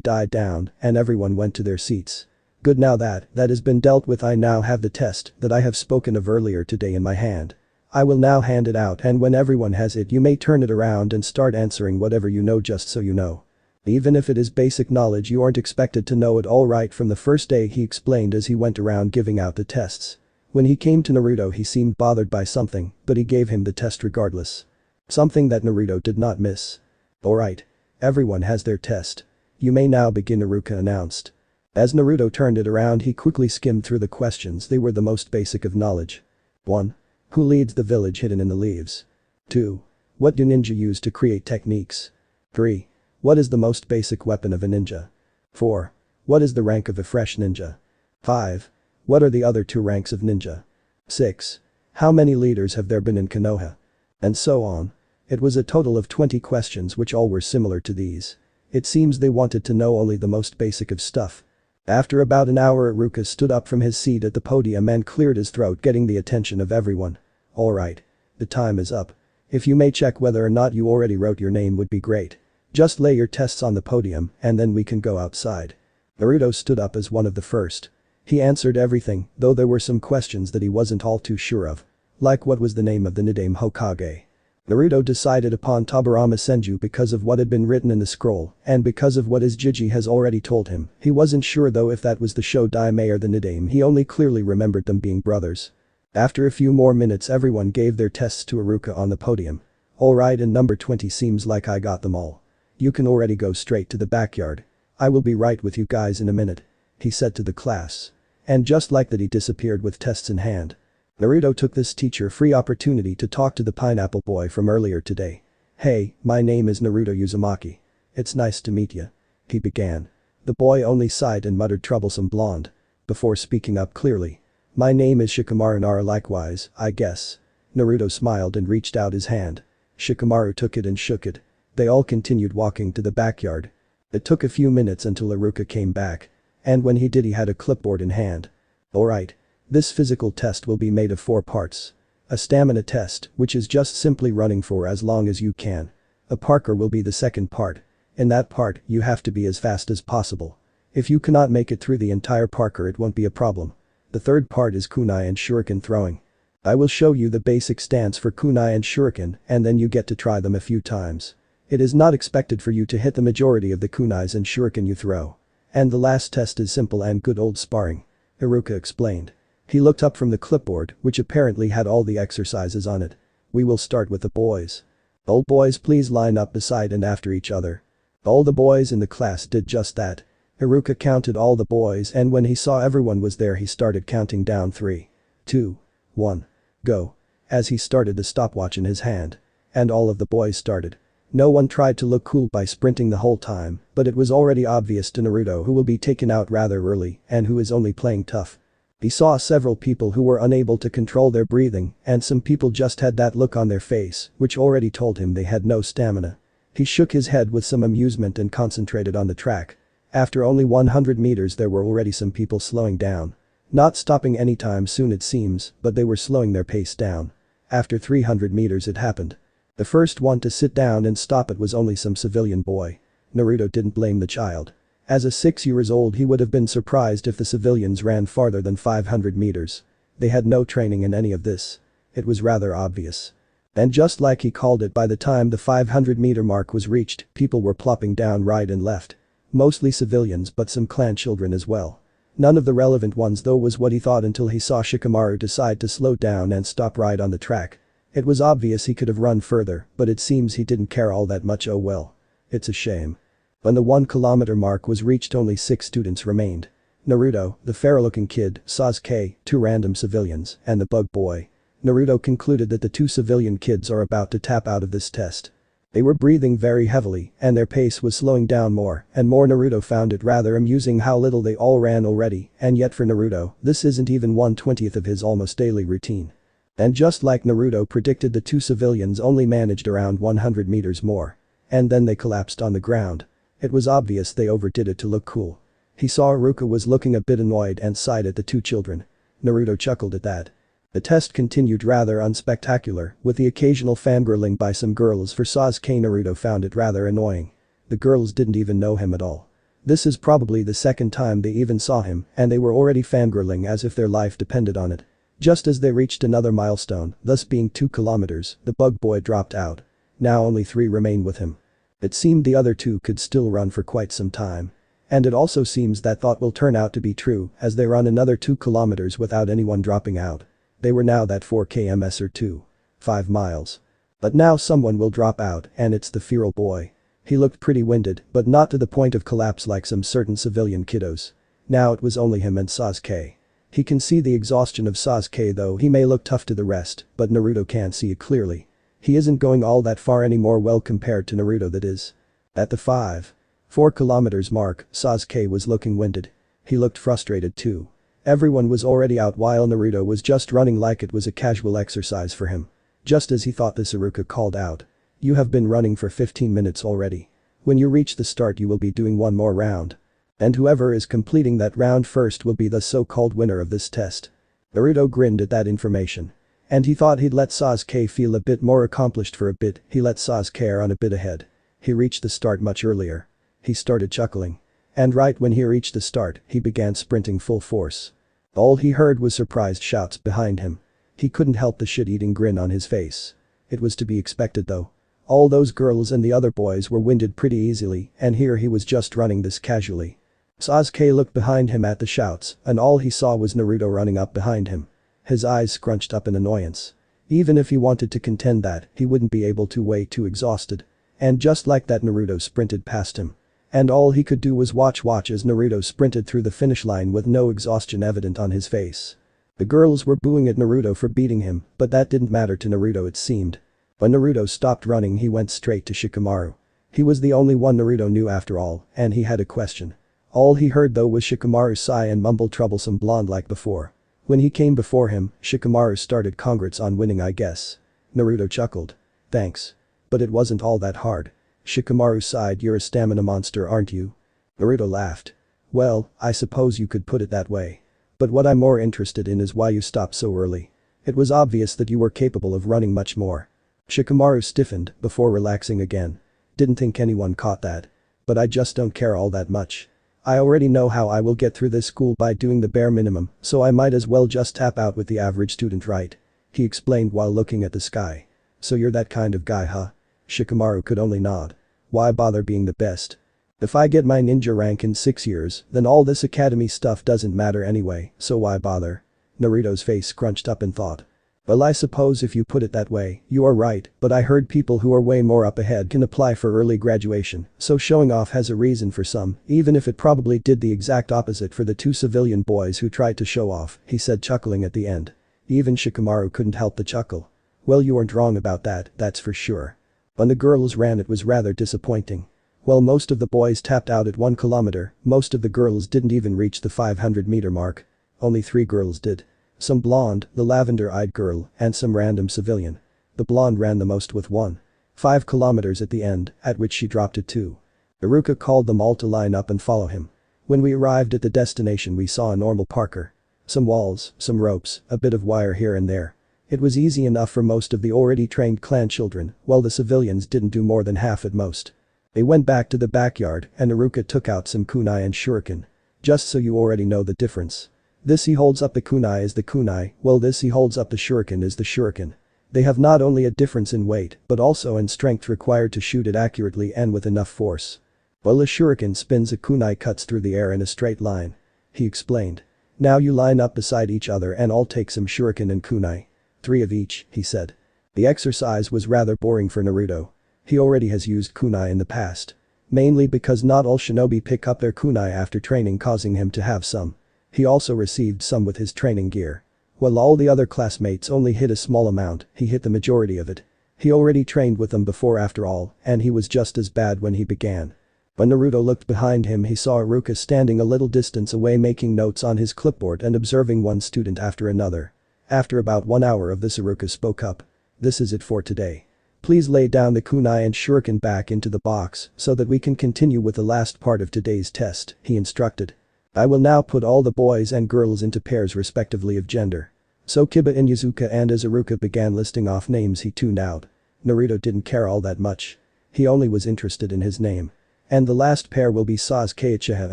die down and everyone went to their seats. Good, now that has been dealt with, I now have the test that I have spoken of earlier today in my hand. I will now hand it out, and when everyone has it you may turn it around and start answering whatever you know, just so you know. Even if it is basic knowledge, you aren't expected to know it all right from the first day, he explained as he went around giving out the tests. When he came to Naruto he seemed bothered by something, but he gave him the test regardless. Something that Naruto did not miss. "Alright. Everyone has their test. You may now begin," Iruka announced. As Naruto turned it around he quickly skimmed through the questions. They were the most basic of knowledge. 1. Who leads the village hidden in the leaves? 2. What do ninja use to create techniques? 3. What is the most basic weapon of a ninja? 4. What is the rank of a fresh ninja? 5. What are the other 2 ranks of ninja? 6. How many leaders have there been in Konoha? And so on. It was a total of 20 questions which all were similar to these. It seems they wanted to know only the most basic of stuff. After about an hour Iruka stood up from his seat at the podium and cleared his throat, getting the attention of everyone. "Alright. The time is up. If you may check whether or not you already wrote your name would be great. Just lay your tests on the podium and then we can go outside." Naruto stood up as one of the first. He answered everything, though there were some questions that he wasn't all too sure of. Like what was the name of the Nidaime Hokage. Naruto decided upon Tobirama Senju because of what had been written in the scroll and because of what his Jiji has already told him. He wasn't sure though if that was the Shodaime or the Nidaime, he only clearly remembered them being brothers. After a few more minutes everyone gave their tests to Iruka on the podium. "Alright, and number 20 seems like I got them all. You can already go straight to the backyard. I will be right with you guys in a minute," he said to the class. And just like that he disappeared with tests in hand. Naruto took this teacher-free opportunity to talk to the pineapple boy from earlier today. "Hey, my name is Naruto Uzumaki. It's nice to meet you," he began. The boy only sighed and muttered "troublesome blonde" before speaking up clearly. "My name is Shikamaru Nara, likewise, I guess." Naruto smiled and reached out his hand. Shikamaru took it and shook it. They all continued walking to the backyard. It took a few minutes until Iruka came back. And when he did he had a clipboard in hand. "Alright. This physical test will be made of 4 parts. A stamina test, which is just simply running for as long as you can. A parkour will be the second part. In that part, you have to be as fast as possible. If you cannot make it through the entire parkour it won't be a problem. The third part is kunai and shuriken throwing. I will show you the basic stance for kunai and shuriken and then you get to try them a few times. It is not expected for you to hit the majority of the kunais and shuriken you throw. And the last test is simple and good old sparring," Iruka explained. He looked up from the clipboard, which apparently had all the exercises on it. "We will start with the boys. All boys please line up beside and after each other." All the boys in the class did just that. Iruka counted all the boys and when he saw everyone was there he started counting down 3, 2, 1, go. As he started the stopwatch in his hand. And all of the boys started. No one tried to look cool by sprinting the whole time, but it was already obvious to Naruto who will be taken out rather early and who is only playing tough. He saw several people who were unable to control their breathing and some people just had that look on their face which already told him they had no stamina. He shook his head with some amusement and concentrated on the track. After only 100 meters there were already some people slowing down. Not stopping anytime soon it seems, but they were slowing their pace down. After 300 meters it happened. The first one to sit down and stop it was only some civilian boy. Naruto didn't blame the child. As a 6-year-old he would have been surprised if the civilians ran farther than 500 meters. They had no training in any of this. It was rather obvious. And just like he called it, by the time the 500-meter mark was reached, people were plopping down right and left. Mostly civilians but some clan children as well. None of the relevant ones though was what he thought until he saw Shikamaru decide to slow down and stop right on the track. It was obvious he could have run further, but it seems he didn't care all that much. Oh well. It's a shame. When the 1 kilometer mark was reached only 6 students remained. Naruto, the fair-looking kid, Sasuke, 2 random civilians, and the bug boy. Naruto concluded that the 2 civilian kids are about to tap out of this test. They were breathing very heavily and their pace was slowing down more and more. Naruto found it rather amusing how little they all ran already, and yet for Naruto, this isn't even 1/20th of his almost daily routine. And just like Naruto predicted, the 2 civilians only managed around 100 meters more. And then they collapsed on the ground. It was obvious they overdid it to look cool. He saw Iruka was looking a bit annoyed and sighed at the 2 children. Naruto chuckled at that. The test continued rather unspectacular, with the occasional fangirling by some girls for Sasuke. Naruto found it rather annoying. The girls didn't even know him at all. This is probably the second time they even saw him, and they were already fangirling as if their life depended on it. Just as they reached another milestone, thus being 2 kilometers, the bug boy dropped out. Now only 3 remain with him. It seemed the other 2 could still run for quite some time. And it also seems that thought will turn out to be true as they run another 2 kilometers without anyone dropping out. They were now that 4 kms or 5 miles. But now someone will drop out and it's the feral boy. He looked pretty winded but not to the point of collapse like some certain civilian kiddos. Now it was only him and Sasuke. He can see the exhaustion of Sasuke though he may look tough to the rest, but Naruto can't see it clearly. He isn't going all that far anymore well compared to Naruto that is. At the 4 kilometers mark, Sasuke was looking winded. He looked frustrated too. Everyone was already out while Naruto was just running like it was a casual exercise for him. Just as he thought this, Iruka called out. You have been running for 15 minutes already. When you reach the start you will be doing one more round. And whoever is completing that round first will be the so-called winner of this test. Naruto grinned at that information. And he thought he'd let Sasuke feel a bit more accomplished for a bit. He let Sasuke run a bit ahead. He reached the start much earlier. He started chuckling. And right when he reached the start, he began sprinting full force. All he heard was surprised shouts behind him. He couldn't help the shit-eating grin on his face. It was to be expected though. All those girls and the other boys were winded pretty easily, and here he was just running this casually. Sasuke looked behind him at the shouts, and all he saw was Naruto running up behind him. His eyes scrunched up in annoyance. Even if he wanted to contend that, he wouldn't be able to, way too exhausted. And just like that, Naruto sprinted past him. And all he could do was watch as Naruto sprinted through the finish line with no exhaustion evident on his face. The girls were booing at Naruto for beating him, but that didn't matter to Naruto it seemed. When Naruto stopped running he went straight to Shikamaru. He was the only one Naruto knew after all, and he had a question. All he heard though was Shikamaru sigh and mumble troublesome blonde like before. When he came before him, Shikamaru started congrats on winning I guess. Naruto chuckled. Thanks. But it wasn't all that hard. Shikamaru sighed. You're a stamina monster aren't you? Naruto laughed. Well, I suppose you could put it that way. But what I'm more interested in is why you stopped so early. It was obvious that you were capable of running much more. Shikamaru stiffened before relaxing again. Didn't think anyone caught that. But I just don't care all that much. I already know how I will get through this school by doing the bare minimum, so I might as well just tap out with the average student, right? He explained while looking at the sky. So you're that kind of guy, huh? Shikamaru could only nod. Why bother being the best? If I get my ninja rank in 6 years, then all this academy stuff doesn't matter anyway, so why bother? Naruto's face scrunched up in thought. Well, I suppose if you put it that way, you are right, but I heard people who are way more up ahead can apply for early graduation, so showing off has a reason for some, even if it probably did the exact opposite for the 2 civilian boys who tried to show off, he said, chuckling at the end. Even Shikamaru couldn't help the chuckle. Well, you aren't wrong about that, that's for sure. When the girls ran it was rather disappointing. While most of the boys tapped out at 1 kilometer, most of the girls didn't even reach the 500-meter mark. Only 3 girls did. Some blonde, the lavender-eyed girl, and some random civilian. The blonde ran the most with 1.5 kilometers at the end, at which she dropped at 2. Iruka called them all to line up and follow him. When we arrived at the destination we saw a normal Parker. Some walls, some ropes, a bit of wire here and there. It was easy enough for most of the already trained clan children, while the civilians didn't do more than half at most. They went back to the backyard and Naruto took out some kunai and shuriken. Just so you already know the difference. This he holds up the kunai is the kunai, while this he holds up the shuriken is the shuriken. They have not only a difference in weight, but also in strength required to shoot it accurately and with enough force. While a shuriken spins, a kunai cuts through the air in a straight line. He explained. Now you line up beside each other and I'll take some shuriken and kunai. 3 of each, he said. The exercise was rather boring for Naruto. He already has used kunai in the past. Mainly because not all shinobi pick up their kunai after training, causing him to have some. He also received some with his training gear. While all the other classmates only hit a small amount, he hit the majority of it. He already trained with them before after all, and he was just as bad when he began. When Naruto looked behind him, he saw Iruka standing a little distance away making notes on his clipboard and observing one student after another. After about 1 hour of this, Iruka spoke up. This is it for today. Please lay down the kunai and shuriken back into the box so that we can continue with the last part of today's test, he instructed. I will now put all the boys and girls into pairs respectively of gender. So Kiba and Yuzuka, and as Iruka began listing off names he tuned out. Naruto didn't care all that much. He only was interested in his name. And the last pair will be Sasuke Uchiha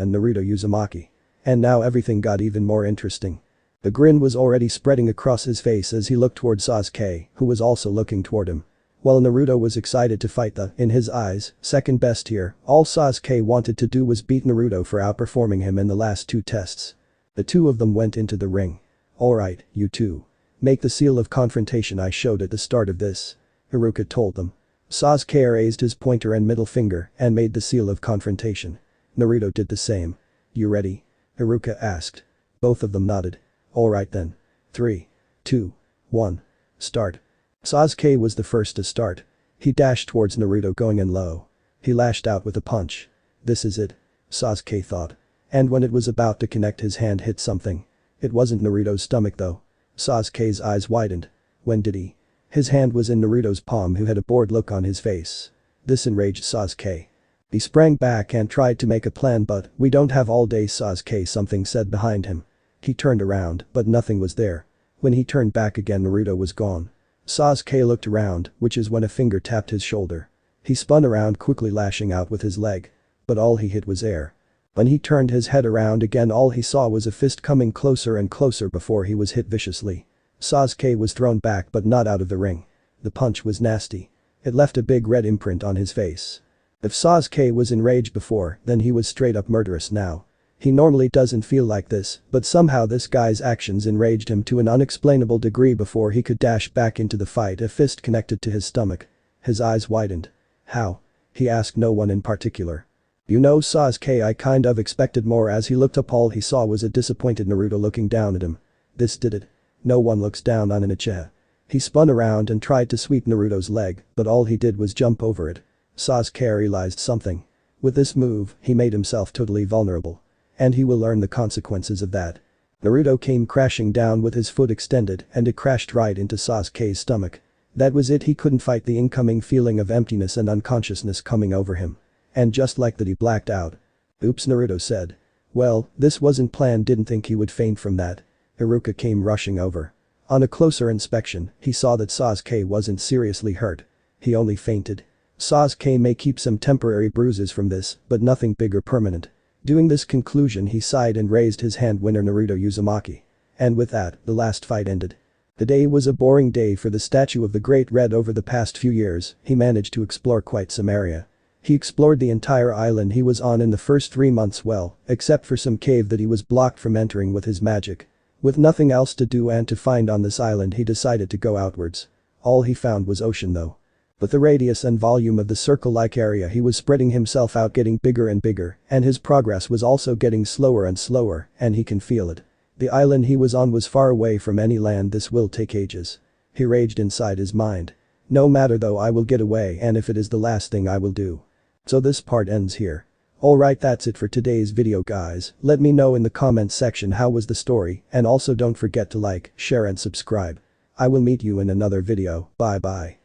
and Naruto Uzumaki. And now everything got even more interesting. The grin was already spreading across his face as he looked toward Sasuke, who was also looking toward him. While Naruto was excited to fight the, in his eyes, second best here, all Sasuke wanted to do was beat Naruto for outperforming him in the last 2 tests. The 2 of them went into the ring. Alright, you two. Make the seal of confrontation I showed at the start of this. Iruka told them. Sasuke raised his pointer and middle finger and made the seal of confrontation. Naruto did the same. You ready? Iruka asked. Both of them nodded. Alright then. 3, 2, 1. Start. Sasuke was the first to start. He dashed towards Naruto going in low. He lashed out with a punch. This is it. Sasuke thought. And when it was about to connect, his hand hit something. It wasn't Naruto's stomach though. Sasuke's eyes widened. When did he? His hand was in Naruto's palm, who had a bored look on his face. This enraged Sasuke. He sprang back and tried to make a plan, but we don't have all day, Sasuke, something said behind him. He turned around, but nothing was there. When he turned back again, Naruto was gone. Sasuke looked around, which is when a finger tapped his shoulder. He spun around quickly, lashing out with his leg. But all he hit was air. When he turned his head around again, all he saw was a fist coming closer and closer before he was hit viciously. Sasuke was thrown back but not out of the ring. The punch was nasty. It left a big red imprint on his face. If Sasuke was enraged before, then he was straight up murderous now. He normally doesn't feel like this, but somehow this guy's actions enraged him to an unexplainable degree. Before he could dash back into the fight, a fist connected to his stomach. His eyes widened. How? He asked no one in particular. You know, Sasuke, I kind of expected more. As he looked up, all he saw was a disappointed Naruto looking down at him. This did it. No one looks down on an Uchiha. He spun around and tried to sweep Naruto's leg, but all he did was jump over it. Sasuke realized something. With this move, he made himself totally vulnerable. And he will learn the consequences of that. Naruto came crashing down with his foot extended and it crashed right into Sasuke's stomach. That was it. He couldn't fight the incoming feeling of emptiness and unconsciousness coming over him. And just like that, he blacked out. Oops, Naruto said. Well, this wasn't planned, didn't think he would faint from that. Iruka came rushing over. On a closer inspection, he saw that Sasuke wasn't seriously hurt. He only fainted. Sasuke may keep some temporary bruises from this, but nothing big or permanent. Doing this conclusion, he sighed and raised his hand, winner Naruto Uzumaki. And with that, the last fight ended. The day was a boring day for the statue of the Great Red. Over the past few years, he managed to explore quite some area. He explored the entire island he was on in the first 3 months, well, except for some cave that he was blocked from entering with his magic. With nothing else to do and to find on this island, he decided to go outwards. All he found was ocean though. With the radius and volume of the circle-like area, he was spreading himself out, getting bigger and bigger, and his progress was also getting slower and slower, and he can feel it. The island he was on was far away from any land. This will take ages. He raged inside his mind. No matter though, I will get away, and if it is the last thing I will do. So this part ends here. Alright, that's it for today's video, guys. Let me know in the comments section how was the story, and also don't forget to like, share and subscribe. I will meet you in another video. Bye bye.